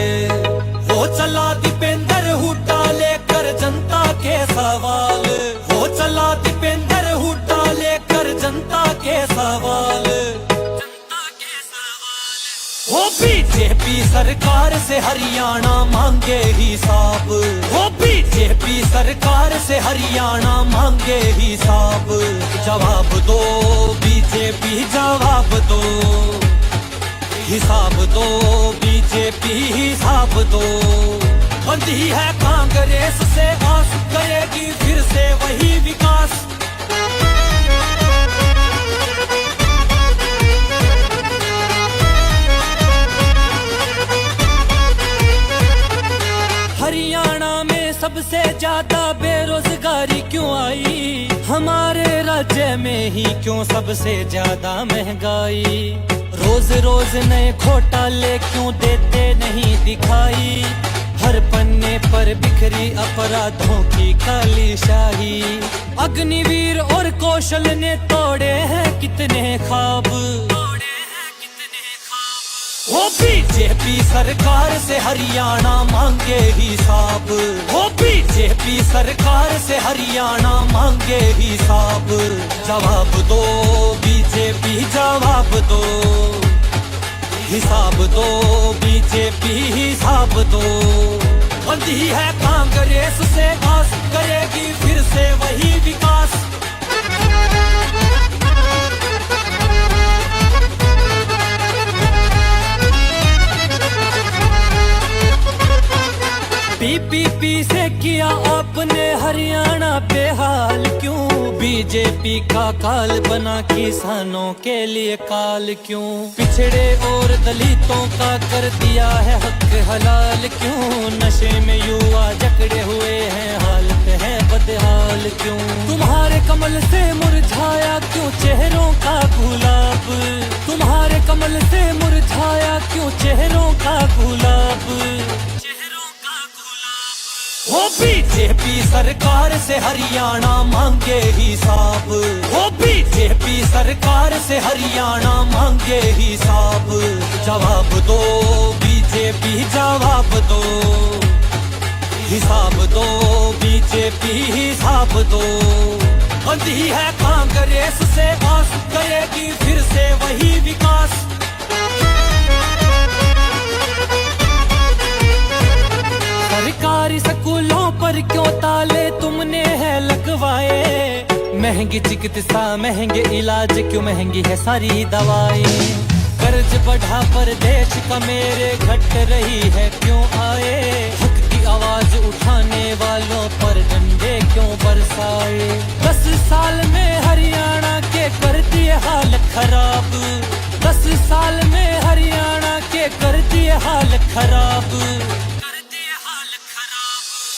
वो चला दीपेंद्र हुड्डा लेकर जनता के सवाल, वो चला दीपेंद्र हुड्डा लेकर जनता के सवाल। वो बीजेपी सरकार से हरियाणा मांगे हिसाब, वो बीजेपी सरकार से हरियाणा मांगे हिसाब। जवाब दो बीजेपी, जवाब दो, हिसाब दो बीजेपी, हिसाब दो। बंदी है कांग्रेस से आस करेगी फिर से वही विकास। हरियाणा में सबसे ज्यादा बेरोजगारी क्यों आई? हमारे राज्य में ही क्यों सबसे ज्यादा महंगाई? रोज रोज नए घोटाले क्यों देते नहीं दिखाई? हर पन्ने पर बिखरी अपराधों की काली शाही। अग्निवीर और कौशल ने तोड़े हैं कितने ख्वाब। हो बीजेपी सरकार से हरियाणा मांगे हिसाब। हो बीजेपी सरकार से हरियाणा मांगे हिसाब। जवाब दो बीजेपी जवाब दो, हिसाब दो बीजेपी हिसाब दो। बंदी है कांग्रेस से आस, करेगी फिर से वही विकास। पीपीपी से किया आपने हरियाणा पे हाल क्यों? बीजेपी का काल बना किसानों के लिए काल क्यों? पिछड़े और दलितों का कर दिया है हक हलाल क्यों? नशे में युवा जकड़े हुए हैं, हालत है बदहाल क्यों? तुम्हारे कमल से मुरझाया क्यों चेहरों का गुलाब? तुम्हारे कमल से मुरझाया क्यों चेहरों का गुलाब? हो बीजेपी सरकार से हरियाणा मांगे हिसाब। हो बीजेपी सरकार से हरियाणा मांगे हिसाब। जवाब दो बीजेपी जवाब दो, हिसाब दो बीजेपी हिसाब दो। बंदी है कांग्रेस से आस, करेगी फिर से वही विकास। सरकारी स्कूलों पर क्यों ताले तुमने है लगवाए? महंगी चिकित्सा महंगे इलाज क्यों, महंगी है सारी दवाएं। कर्ज बढ़ा परदेश का मेरे घट रही है क्यों आए? हक की आवाज उठाने वालों पर डंडे क्यों बरसाए? 10 साल में हरियाणा के कर दिए हाल खराब। 10 साल में हरियाणा के कर दिए हाल खराब।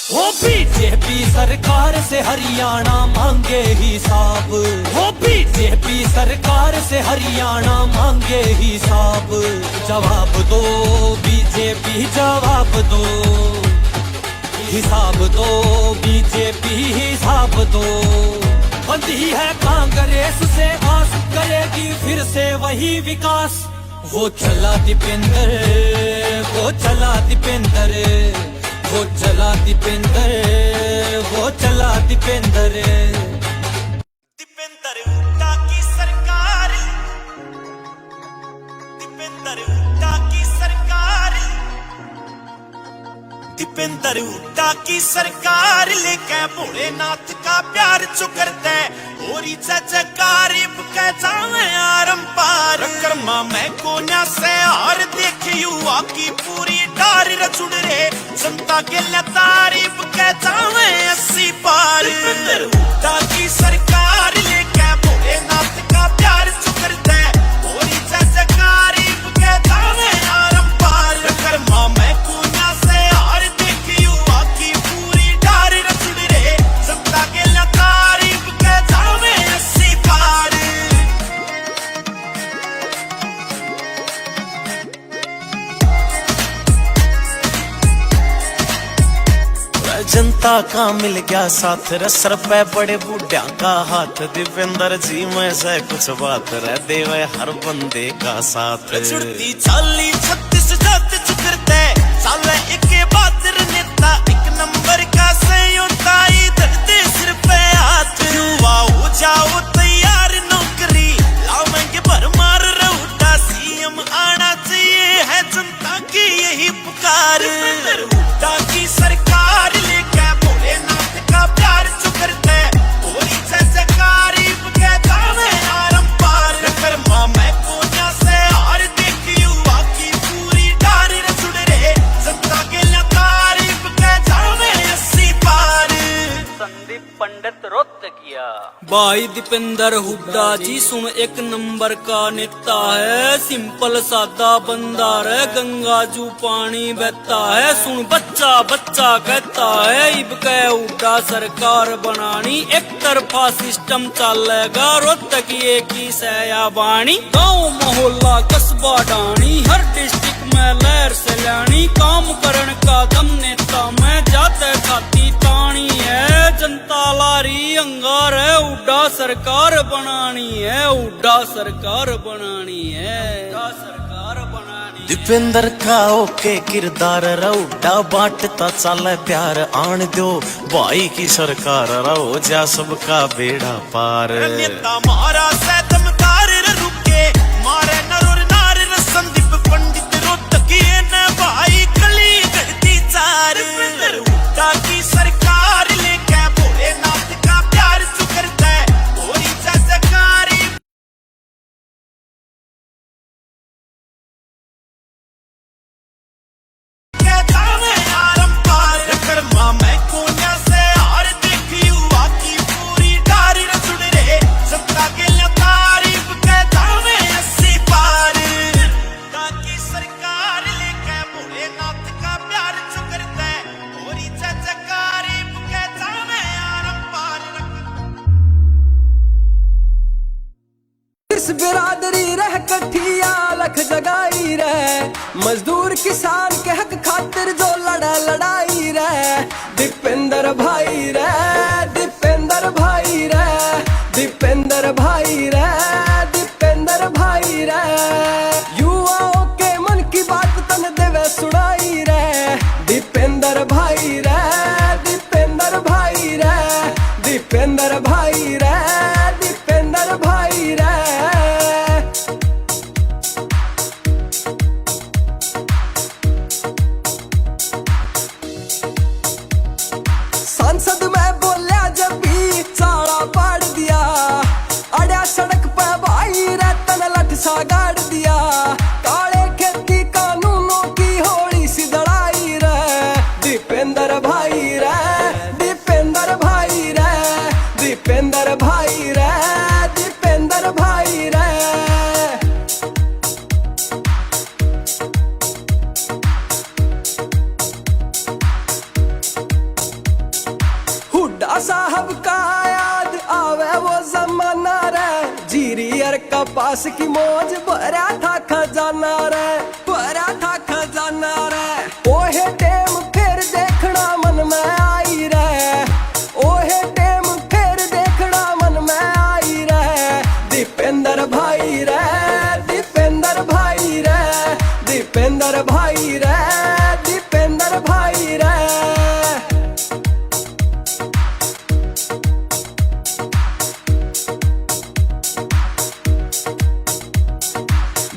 हो बीजेपी सरकार से हरियाणा मांगे हिसाब। हो बीजेपी सरकार से हरियाणा मांगे हिसाब। जवाब दो बीजेपी जवाब दो, हिसाब दो बीजेपी हिसाब दो। बंदी है कांग्रेस से आस, करेगी फिर से वही विकास। वो चला दीपेंद्र, वो चला दीपेंद्र, वो चला दीपेंद्र, वो चला दीपेंद्र। दीपेंद्र हुड्डा की सरकार, दीपेंद्र हुड्डा की सरकार, दीपेंद्र हुड्डा की सरकार लेके भोलेनाथ का प्यार चुकरते और जजकारिब के जावे आरम पार। कर्मा मैं कोन्या से हार देख युवा की पूरी डार रचुड़ रे, जनता के लिए तारीफ के जावे 80 पार। दीपेंद्र हुड्डा की सरकार लेके भोलेनाथ का प्यार चुकरते और जजकारिब के जावे आरम पार। कर्मा मैं कोन्या से हार देख युवा की पूरी डार रचुड़ रे, जनता के लिए तारीफ के जावे 80 पार। जनता का मिल गया साथ रे, सर पे बड़े बूढ़ा का हाथ। दीपेंद्र जी में से कुछ बात रह देवे हर बंदे का साथ। छुड़ती 40-36 जाते चुकरते साले एक बात नेता, एक नंबर का संयोता धरते सिर पे हाथ। युवा हो जाओ तैयार नौकरी लावेंगे भरमार रहुटा, सीएम आना चाहिए है जनता की यही पुकार। हुड्डा की सरकार लेके भोलेनाथ का प्यार चुकरते और जजकारिब के जावे आरम पार। कर्मा मैं कोन्या से हार देख युवा की पूरी डार रचुड़ रे, जनता के लिए तारीफ के जावे 80 पार। संदीप पंडित रोहतकिया। भाई दीपेंद्र हुड्डा जी सुन एक नंबर का नेता है, सिंपल सादा बंदा रे, गंगा जू पानी बहता है। सुन बच्चा बच्चा कहता है इब के हुड्डा सरकार बनानी, एक तरफा सिस्टम चलेगा रोहतकिए की सया बाणी। गाँव मोहल्ला कस्बा डाणी हर डिस्ट्रिक्ट में लहर से लानी, काम करण का दम नेता जनता में जाते खाती तानी है, जनता लारी अंगार है, उड्डा सरकार बनानी है, उड्डा सरकार बनानी है, उड्डा सरकार बनानी। दीपेंद्र का ओके किरदार रउडा बांटता चाले प्यार आन दो भाई की सरकार रहो जा सबका बेड़ा पार। नेता मारा से दमदार रुके मारे नरोर नार संदीप पंडित रोटकिए ने भाई कली गढ़ती चार। उड्डा की सरकार लेके भोलेनाथ का प्यार चुकरता है होरी जजकारी। मैं कोन्या से हार देखी हुआ की पूरी डारी रसुड़ रे सबका के लिए तारीफ कहता मैं 80 पार। ताकि सरकार लेके भोलेनाथ का प्यार चुकरता है होरी जजकारी कहता मैं आरम पार। इस बिरादरी रह कठिया लख जगाई रे, मजदूर किसान के हक खातिर जो लड़ा लड़ाई रे। दीपेंद्र भाई रे, दीपेंद्र भाई रे, दीपेंद्र भाई रे, दीपेंद्र भाई रे। युवाओं के मन की बात तन देवे सुनाई रे। दीपेंद्र भाई रे, दीपेंद्र भाई रे, दीपेंद्र भाई रे, दीपेंद्र भाई रे। सांसद में बोलिया जब भी चाड़ा पाड़ दिया, अड़िया सड़क पे भाई रे तन लठ सा गाड़ दिया। काले खेती कानूनों की होली सी लड़ाई रे। दीपेंद्र भाई रे, दीपेंद्र भाई रे, दीपेंद्र भाई रे, दीपेंद्र भाई रे। हुड्डा साहब का याद आवे वो जमाना रे, जीरियर कपास की मौज भरा था खजाना रे, भरा था खजाना रे। ओहे टेम फिर देखना मन में आई रे, ओहे टेम फिर देखना मन में आई रे। दीपेंद्र भाई रे, दीपेंद्र भाई रे, दीपेंद्र भाई रे, दीपेंद्र भाई रे।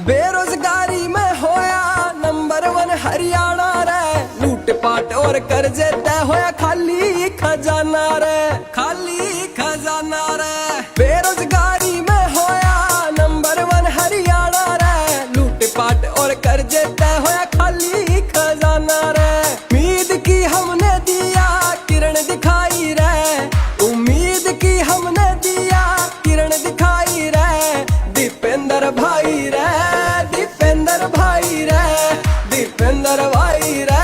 बेरोजगारी में होया नंबर 1 हरियाणा रे, लूट पाट और कर्जे तय होया खाली खजाना रे, खाली खजाना रे। बेरोजगारी में होया नंबर 1 हरियाणा रे, लूट पाट और कर्जे तय होया खाली खजाना रे। उम्मीद की हमने दिया किरण दिखाई रे, उम्मीद की हमने दिया किरण दिखाई रे। दीपेंद्र भाई रे, दीपेंद्र भाई रे, दीपेंद्र भाई रे,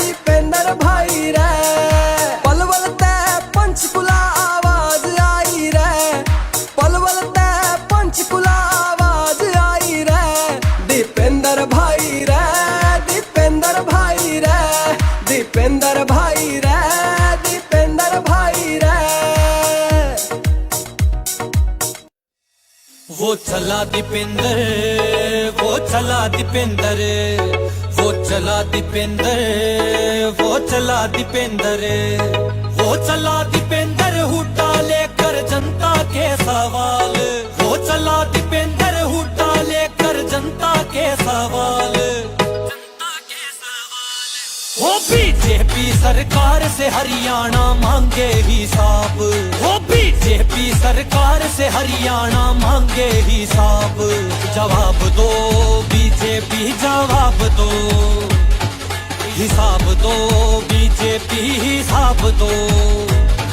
दीपेंद्र भाई रे। पलवल ते पंचकुला आवाज आई रे, पलवल ते पंचकुला आवाज आई रे। दीपेंद्र भाई रे, दीपेंद्र भाई रे, दीपेंद्र भाई रे, दीपेंद्र भाई रे। वो चला दीपेंद्र, वो चला दीपेंद्र, वो चला दीपेंद्र, वो चला दीपेंद्र, वो चला दीपेंद्र हुड्डा लेकर जनता के सवाल, वो चला दीपेंद्र हुड्डा लेकर जनता के सवाल, जनता के सवाल। वो बीजेपी सरकार से हरियाणा मांगे हिसाब, वो बीजेपी सरकार से हरियाणा मांगे हिसाब। जवाब दो बीजेपी, जवाब दो, हिसाब दो बीजेपी, हिसाब दो।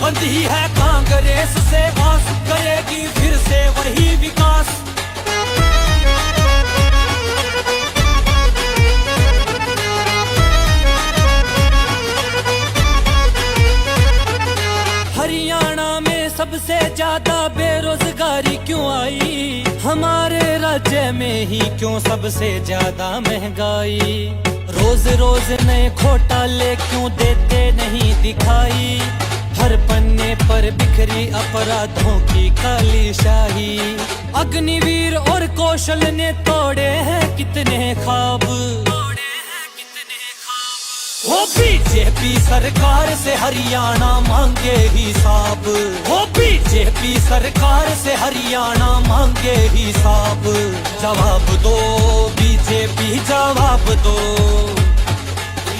बंदी है कांग्रेस से आस, करेगी फिर से वही विकास। हरियाणा में सबसे ज्यादा बेरोजगारी क्यों आई, हमारे राज्य में ही क्यों सबसे ज्यादा महंगाई। रोज रोज नए घोटाले क्यों देते नहीं दिखाई, हर पन्ने पर बिखरी अपराधों की काली शाही। अग्निवीर और कौशल ने तोड़े हैं कितने ख्वाब, हो बीजेपी सरकार से हरियाणा मांगे हिसाब, हो बीजेपी सरकार से हरियाणा मांगे हिसाब। जवाब दो बीजेपी जवाब दो,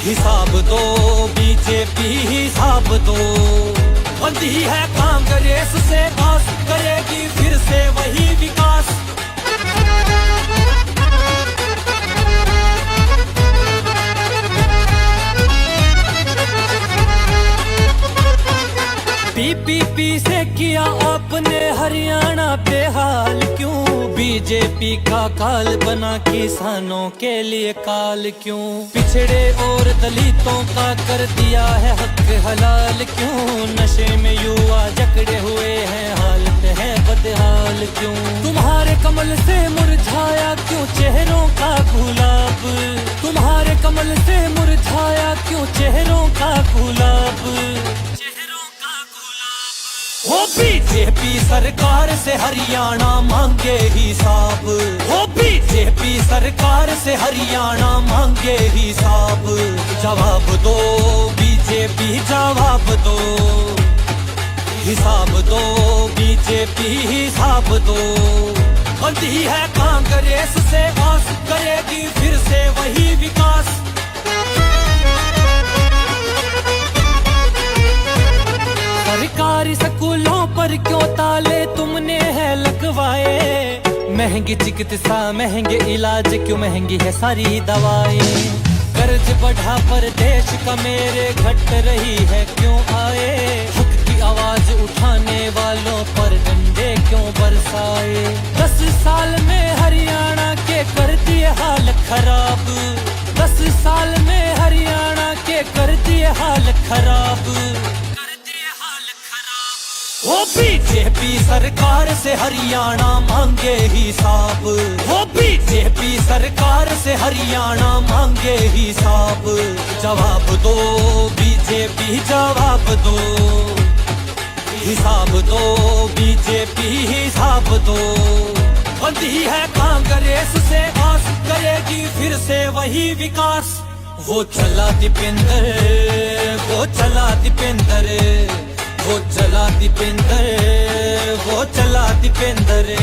हिसाब दो बीजेपी हिसाब दो। बंदी है कांग्रेस से आस, करेगी फिर से वही विकास। पीपीपी से किया आपने हरियाणा बेहाल क्यों, बीजेपी का काल बना किसानों के लिए काल क्यों, पिछड़े और दलितों का कर दिया है हक हलाल क्यों, नशे में युवा जकड़े हुए हैं हालत है बदहाल क्यों, तुम्हारे कमल से मुरझाया क्यों चेहरों का गुलाब, तुम्हारे कमल से मुरझाया क्यों चेहरों का गुलाब। हो बीजेपी सरकार से हरियाणा मांगे हिसाब, हो बीजेपी सरकार से हरियाणा मांगे हिसाब। जवाब दो बीजेपी जवाब दो, हिसाब दो बीजेपी हिसाब दो। बंदी है कांग्रेस से आस, करेगी फिर से वही विकास। सरकारी स्कूलों पर क्यों ताले तुमने है लगवाए, महंगी चिकित्सा महंगे इलाज क्यों महंगी है सारी दवाएं, कर्ज बढ़ा पर देश का मेरे घट रही है क्यों आए, हक की आवाज उठाने वालों पर डंडे क्यों बरसाए। 10 साल में हरियाणा के कर दिए हाल खराब, 10 साल में हरियाणा के कर दिए हाल खराब। हो बीजेपी सरकार से हरियाणा मांगे हिसाब, हो बीजेपी सरकार से हरियाणा मांगे हिसाब। जवाब दो बीजेपी जवाब दो, हिसाब दो बीजेपी हिसाब दो। बंदी है कांग्रेस से आस, करेगी फिर से वही विकास। वो चला दीपेंद्र, वो चला दीपेंद्र, वो चला दीपेंद्र, वो चला दीपेंद्र।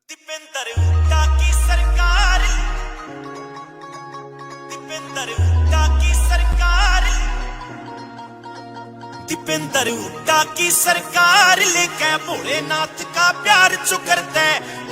दीपेंद्र हुड्डा की सरकार, दीपेंद्र हुड्डा की सरकार, दीपेंद्र हुड्डा की सरकार लेके भोलेनाथ का प्यार चुकरते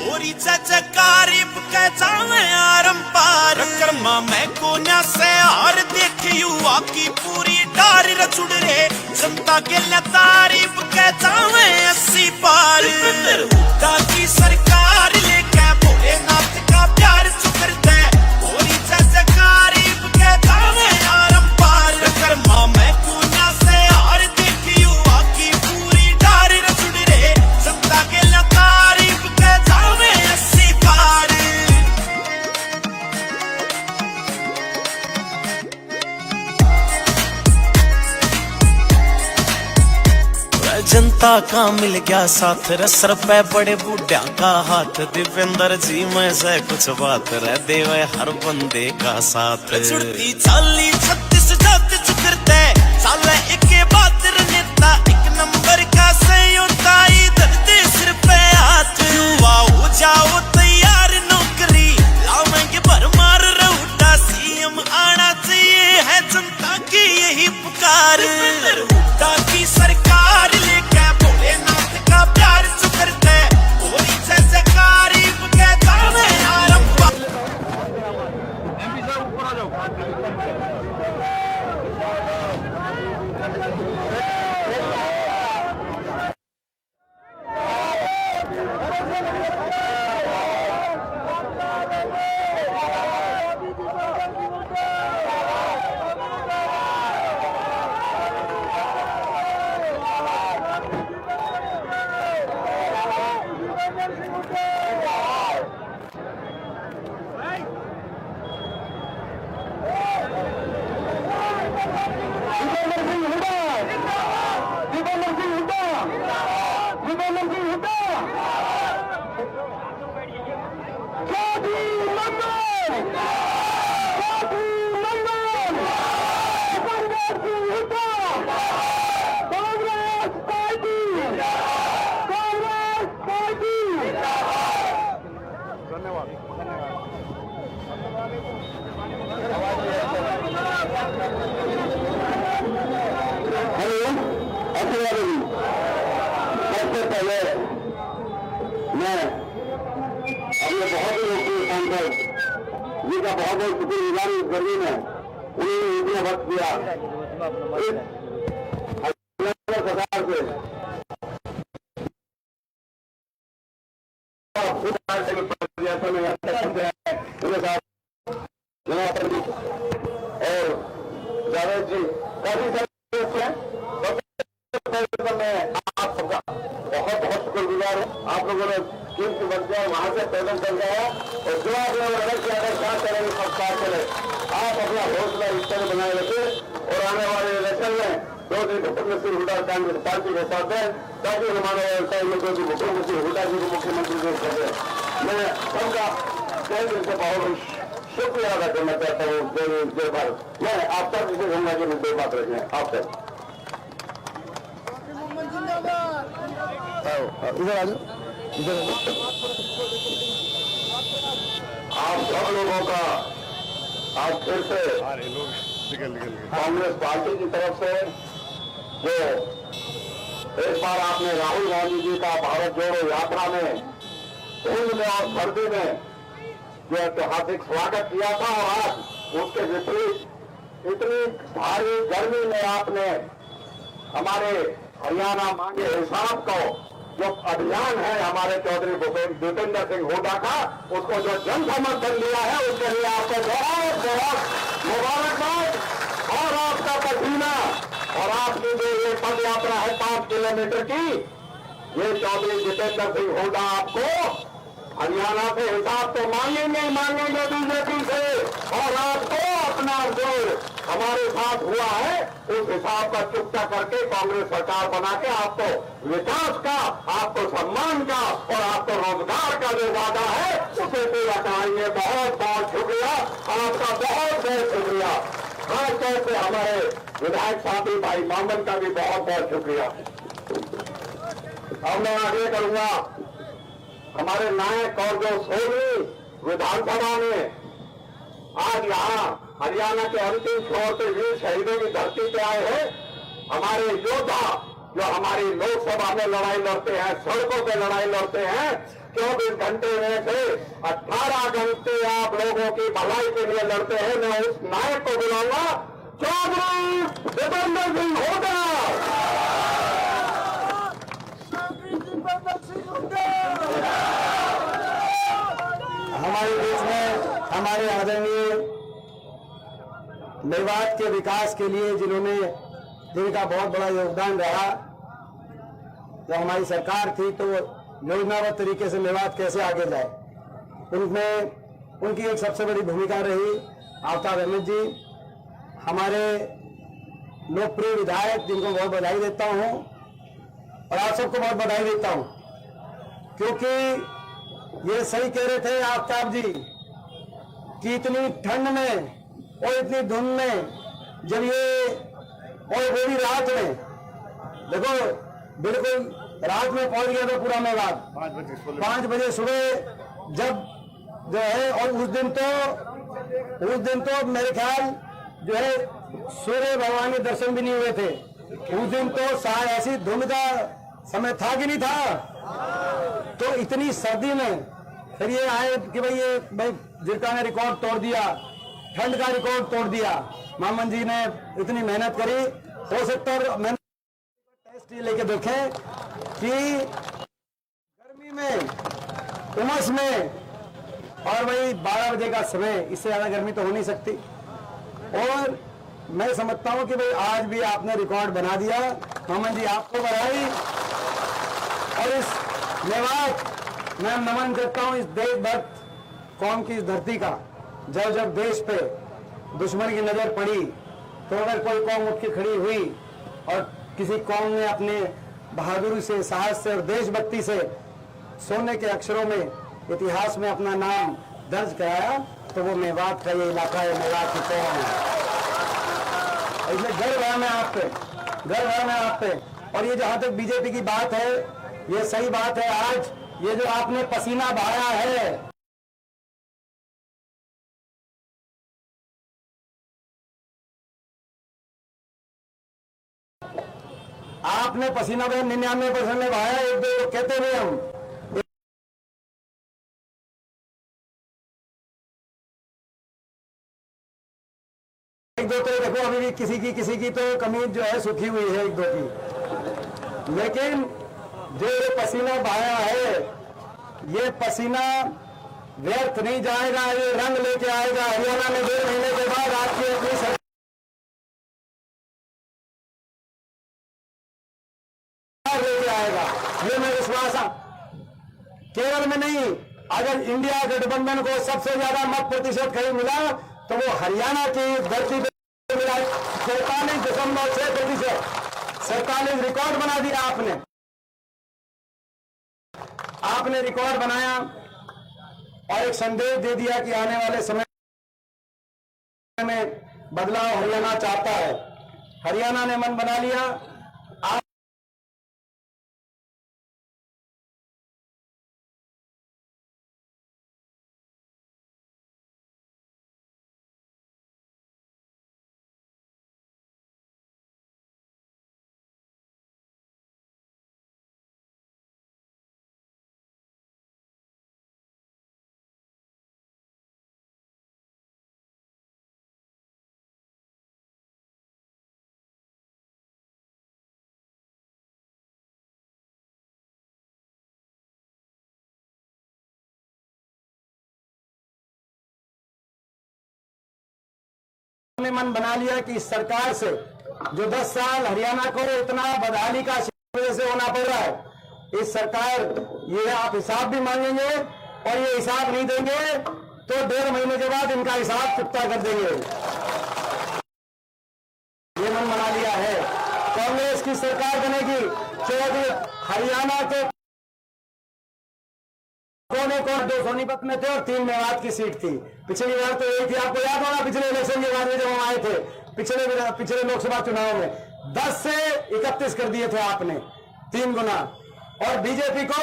और जयकारी के जावे आरंपार। कर्मा मैं कोन्या से हार देख युवा की पूरी डार रचुड़ रे, जनता के लिए तारीफ के जावे 80 पार। दीपेंद्र हुड्डा की सरकार लेके भोलेनाथ का प्यार चुकरते और जयकारी के जावे आरंपार। कर्मा मैं कोन्या से हार देख युवा की पूरी डार रचुड़ रे, जनता के लिए तारीफ के जावे 80 पार। जनता का मिल गया साथ रे, सर पे बड़े बूढ़ा का हाथ। दीपेंद्र जी में से कुछ बात रह देवे हर बंदे का साथ। जुड़ती चाली 36 जात चुकरते साले एक बात नेता, एक नंबर का सहयोता इधर दे सिर पे हाथ। युवा हो जाओ तैयार नौकरी लावेंगे भरमार रहुटा, सीएम आना चाहिए है जनता की यही पुकार। हुड्डा की सरकार लेके भोलेनाथ का प्यार चुकरते और जयकारी के जावे आरंभ। पार्टी। हेलो, सबसे पहले मैं अपने बहुत ही लोकप्रिय सांसद जी का बहुत बहुत शुक्रगुजार इस गर्मी में उन्होंने इतना वक्त दिया सरकार से और जावेद जी काफी सारे मैं आप सबका बहुत बहुत शुक्रगुजार हूँ। आप लोगों ने कीमत बन गया वहां से पैदल चल गया और जो आप लोगों ने कि अगर क्या करेंगे सब क्या चले, आप अपना हौसला इस तरह बनाए रखे और आने वाले इलेक्शन में 2 दिन मुख्यमंत्री हुड्डा कांग्रेस पार्टी के साथ है ताकि हमारे व्यवसाय लोगों की मुख्यमंत्री हुड्डा जी को मुख्यमंत्री दे सके। मैं सबका कई दिन से बहुत शुक्रिया अदा करना चाहता हूँ। जय भारत। मैं आप सब इसे गंगा जी में 2 बात रखें आप सब इधर आ जाओ, इधर आप सब लोगों का आज फिर से कांग्रेस पार्टी की तरफ से जो एक बार आपने राहुल गांधी जी का भारत जोड़ो यात्रा में धुंध में और सर्दी में जो ऐतिहासिक स्वागत किया था और आज उसके विपरीत इतनी भारी गर्मी में आपने हमारे हरियाणा मांगे हिसाब को जो अभियान है हमारे चौधरी भूपेंद्र सिंह हुड्डा का उसको जो जन समर्थन दिया है उसके लिए आपको बहुत बहुत मुबारकबाद और आपका पसीना और आपकी जो ये पद यात्रा है 5 किलोमीटर की ये चौधरी भूपेंद्र सिंह हुड्डा आपको हरियाणा से हिसाब तो मांगेंगे ही मांगेंगे बीजेपी से और आपको अपना जो हमारे साथ हुआ है उस हिसाब का चुकता करके कांग्रेस सरकार बना के आपको विकास का, आपको सम्मान का और आपको रोजगार का जो वादा है उसे पूरा कराएंगे। बहुत बहुत शुक्रिया आपका, बहुत बहुत शुक्रिया। खासतौर से हमारे विधायक साथी भाई मामन का भी बहुत बहुत शुक्रिया। अब मैं आगे करूंगा हमारे नायक और जो 16वीं विधानसभा में आज यहाँ हरियाणा के अंतिम छोर पे वीर शहीदों की धरती पे आए हैं हमारे योद्धा जो हमारी लोकसभा में लड़ाई लड़ते हैं, सड़कों पे लड़ाई लड़ते हैं। 24 घंटे में से 18 घंटे आप लोगों की भलाई के लिए लड़ते हैं। मैं उस नायक को बुलाऊंगा, चौधरी भूपेंद्र सिंह हुड्डा। हमारे देश में हमारे आदरणीय मेवात के विकास के लिए जिनका बहुत बड़ा योगदान रहा, जब हमारी सरकार थी तो योजनाबद्ध तरीके से मेवात कैसे आगे जाए उनमें उनकी एक सबसे बड़ी भूमिका रही। आफ्ताब अहमद जी हमारे लोकप्रिय विधायक जिनको बहुत बधाई देता हूं और आप सबको बहुत बधाई देता हूं क्योंकि ये सही कह रहे थे आफ्ताब जी कि इतनी ठंड में और इतनी धुंध में जब ये और वो भी रात में, देखो बिल्कुल रात में पहुंच गया था पूरा मेवात 5 बजे सुबह जब जो है। और उस दिन तो मेरे ख्याल जो है सूर्य भगवान के दर्शन भी नहीं हुए थे। उस दिन तो ऐसी धुंध का समय था कि नहीं था। तो इतनी सर्दी में फिर ये आए कि भाई जिरका ने रिकॉर्ड तोड़ दिया, ठंड का रिकॉर्ड तोड़ दिया। मामन जी ने इतनी मेहनत करी, हो सकता है मैंने टेस्ट लेके देखे कि गर्मी में, उमस में और वही 12 बजे का समय, इससे ज्यादा गर्मी तो हो नहीं सकती। और मैं समझता हूं कि भाई आज भी आपने रिकॉर्ड बना दिया। मामन जी आपको बधाई। और इस मेवात मैं नमन करता हूं इस देशभक्त कौम की इस धरती का। जब देश पे दुश्मन की नजर पड़ी तो अगर कोई कौम उठ के खड़ी हुई और किसी कौम ने अपने बहादुरी से, साहस से और देशभक्ति से सोने के अक्षरों में इतिहास में अपना नाम दर्ज कराया तो वो मेवात का ये इलाका है, मेवात की कौम है। इसलिए गर्व है मैं आप पे, गर्व है मैं आप पे। और ये जहां तक बीजेपी की बात है, ये सही बात है। आज ये जो आपने पसीना बहाया है, आपने पसीना 99% ने बहाया, एक दो कहते नहीं हम, एक दो तो देखो अभी भी किसी की तो कमीज जो है सूखी हुई है, एक दो की, लेकिन जो ये पसीना बहाया है, ये पसीना व्यर्थ नहीं जाएगा, ये रंग लेके आएगा। हरियाणा में 2 महीने के बाद आपकी अपनी सरकार लेके आएगा, ये मैं विश्वास। केरल में नहीं, अगर इंडिया गठबंधन को सबसे ज्यादा मत प्रतिशत कहीं मिला तो वो हरियाणा की धरती पे मिला, 47.6%, 47 रिकॉर्ड बना दिया आपने रिकॉर्ड बनाया और एक संदेश दे दिया कि आने वाले समय में बदलाव हरियाणा चाहता है। हरियाणा ने मन बना लिया। आप ने मन बना लिया कि इस सरकार से जो 10 साल हरियाणा को इतना बदहाली का वजह से होना पड़ रहा है, इस सरकार ये आप हिसाब भी मांगेंगे और ये हिसाब नहीं देंगे तो 1.5 महीने के बाद इनका हिसाब चुकता कर देंगे। ये मन बना लिया है। कांग्रेस की सरकार बनेगी, चौधरी हरियाणा के कोने कौन 2 सोनीपत में थे और 3 मेवात की सीट थी। पिछली बार तो यही थी, आपको याद होगा पिछले इलेक्शन के बाद में जब हम आए थे पिछले लोकसभा चुनाव में 10 से 31 कर दिए थे आपने, 3 गुना, और बीजेपी को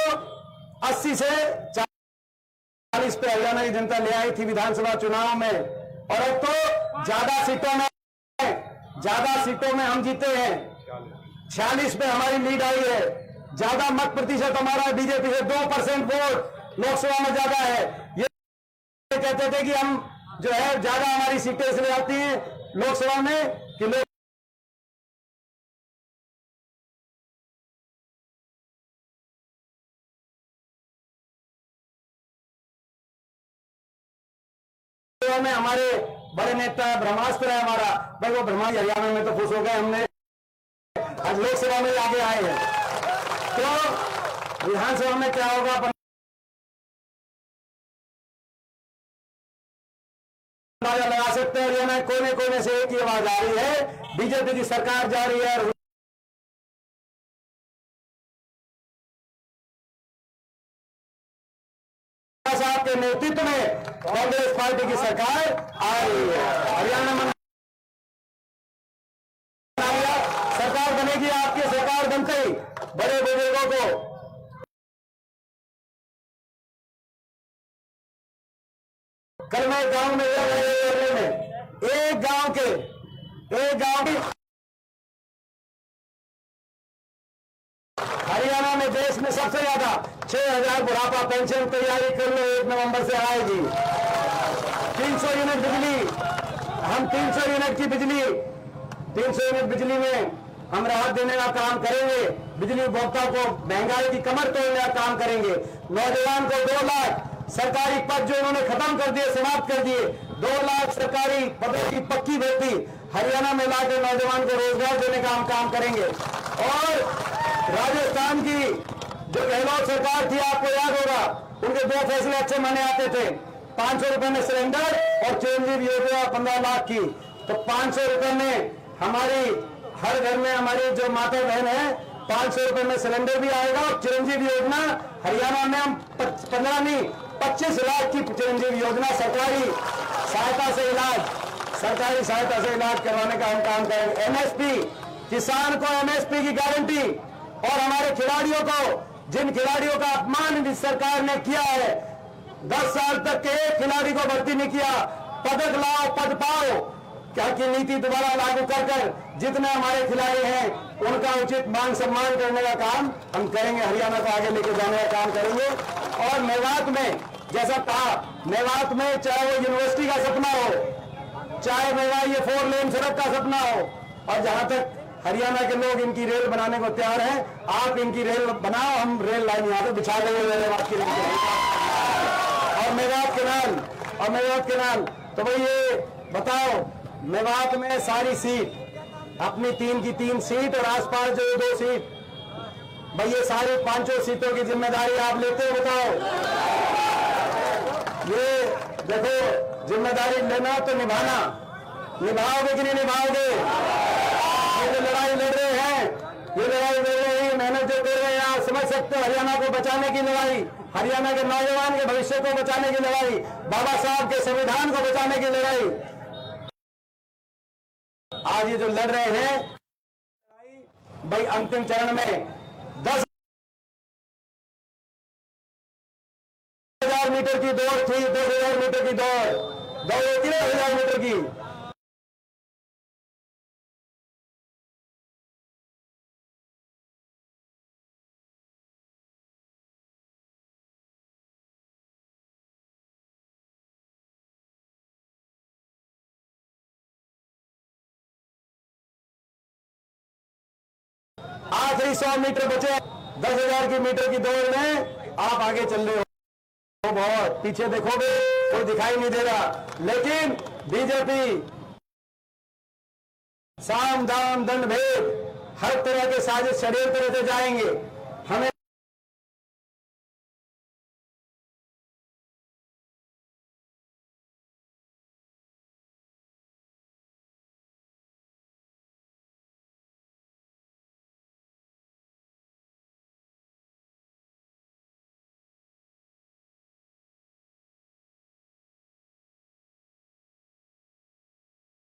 80 से 40 पे हरियाणा की जनता ले आई थी विधानसभा चुनाव में। और अब तो ज्यादा सीटों में हम जीते हैं, 46 पे हमारी लीड आई है, ज्यादा मत प्रतिशत हमारा बीजेपी से 2% वोट लोकसभा में ज्यादा है। ये कहते थे कि हम जो है ज्यादा हमारी सीटें इसलिए आती हैं लोकसभा में कि लोग में हमारे बड़े नेता ब्रह्मास्त्र है हमारा, भाई वो ब्रह्मास्त्र हरियाणा में तो खुश हो गए, हमने आज लोकसभा में आगे आए हैं। तो विधानसभा में क्या होगा लगा सकते हैं। हरियाणा कोने कोने से एक ही आवाज आ रही है, बीजेपी की सरकार जा रही है, साहब के नेतृत्व में कांग्रेस पार्टी की सरकार आ रही है। हरियाणा में सरकार बनेगी, आपकी सरकार बनते ही बड़े बुजुर्गों को कल मैं गांव में एक गांव की हरियाणा में देश में सबसे ज्यादा 6,000 बुढ़ापा पेंशन तैयारी कर लो, 1 नवंबर से आएगी। 300 यूनिट बिजली, हम 300 यूनिट की बिजली, 300 यूनिट बिजली में हम राहत देने का काम करेंगे। बिजली उपभोक्ता को महंगाई की कमर तोड़ने का काम करेंगे। नौजवान को 2 लाख सरकारी पद जो उन्होंने खत्म कर दिए, समाप्त कर दिए, 2 लाख सरकारी पदों की पक्की भर्ती हरियाणा में लाकर नौजवान को रोजगार देने का हम काम करेंगे। और राजस्थान की जो गहलोत सरकार थी, आपको याद होगा, उनके 2 फैसले अच्छे माने आते थे, 500 रुपए में सिलेंडर और चिरंजीवी योजना 15 लाख की। तो 500 रुपए में हमारी हर घर में हमारी जो माता बहन है 500 रुपए में सिलेंडर भी आएगा। और चिरंजीवी योजना हरियाणा में हम 15 नहीं 25 लाख की चिरंजीवी योजना सरकारी सहायता से इलाज करवाने का हम काम करेंगे। एमएसपी, किसान को एमएसपी की गारंटी और हमारे खिलाड़ियों को जिन खिलाड़ियों का अपमान इस सरकार ने किया है, 10 साल तक के एक खिलाड़ी को भर्ती नहीं किया, पदक लाओ पद पाओ क्या की नीति दोबारा लागू कर जितने हमारे खिलाड़ी हैं उनका उचित मान सम्मान करने का काम हम करेंगे, हरियाणा को आगे लेके जाने का काम करेंगे। और मेवात में जैसा था, मेवात में चाहे वो यूनिवर्सिटी का सपना हो, चाहे मेवा ये 4 लेन सड़क का सपना हो, और जहां तक हरियाणा के लोग इनकी रेल बनाने को तैयार हैं, आप इनकी रेल बनाओ, हम रेल लाइन यहाँ पे बिछा देंगे मेवात की और मेवात के नाम। तो भाई ये बताओ, मेवात में सारी सीट अपनी 3 की 3 सीट और आसपास जो 2 सीट, भाई ये सारी 5 सीटों की जिम्मेदारी आप लेते हो, बताओ। ये देखो, जिम्मेदारी लेना तो निभाना, निभाओगे कि नहीं निभाओगे? ये जो लड़ाई लड़ रहे हैं, ये लड़ाई लड़ रहे हैं, मेहनत जो कर रहे हैं, आप समझ सकते हो, हरियाणा को बचाने की लड़ाई, हरियाणा के नौजवान के भविष्य को बचाने की लड़ाई, बाबा साहब के संविधान को बचाने की लड़ाई। आज ये जो लड़ रहे हैं भाई, अंतिम चरण में 10,000 मीटर की दौड़ थी, 10,000 मीटर की दौड़ होती है, 10,000 मीटर की। आखिरी 100 मीटर बचे, 10,000 मीटर की दौड़ में आप आगे चल रहे हो, बहुत पीछे देखोगे कोई दिखाई नहीं दे रहा, लेकिन बीजेपी साम दाम दंड भेद हर तरह के साजिश षड्यंत्र करते जाएंगे। हमें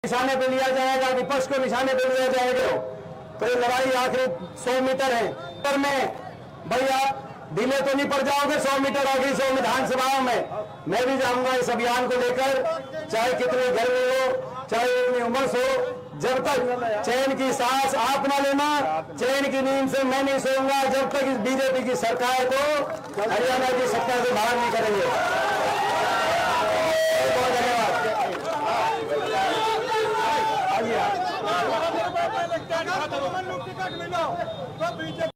निशाने पे लिया जाएगा, विपक्ष को निशाने पे लिया जाएगा। तो ये लड़ाई आखिरी 100 मीटर है, पर में भाई आप ढीले तो नहीं पड़ जाओगे। 100 मीटर आखिरी 100 विधानसभाओं में मैं भी जाऊंगा इस अभियान को लेकर, चाहे कितनी गर्मी हो, चाहे इतनी उमस हो, जब तक चैन की सांस आप ना लेना, चैन की नींद से मैं नहीं सोऊंगा जब तक इस बीजेपी की सरकार को हरियाणा की सत्ता से बाहर नहीं करेंगे। बहुत धन्यवाद। टिकट मिलो तो बीजेपी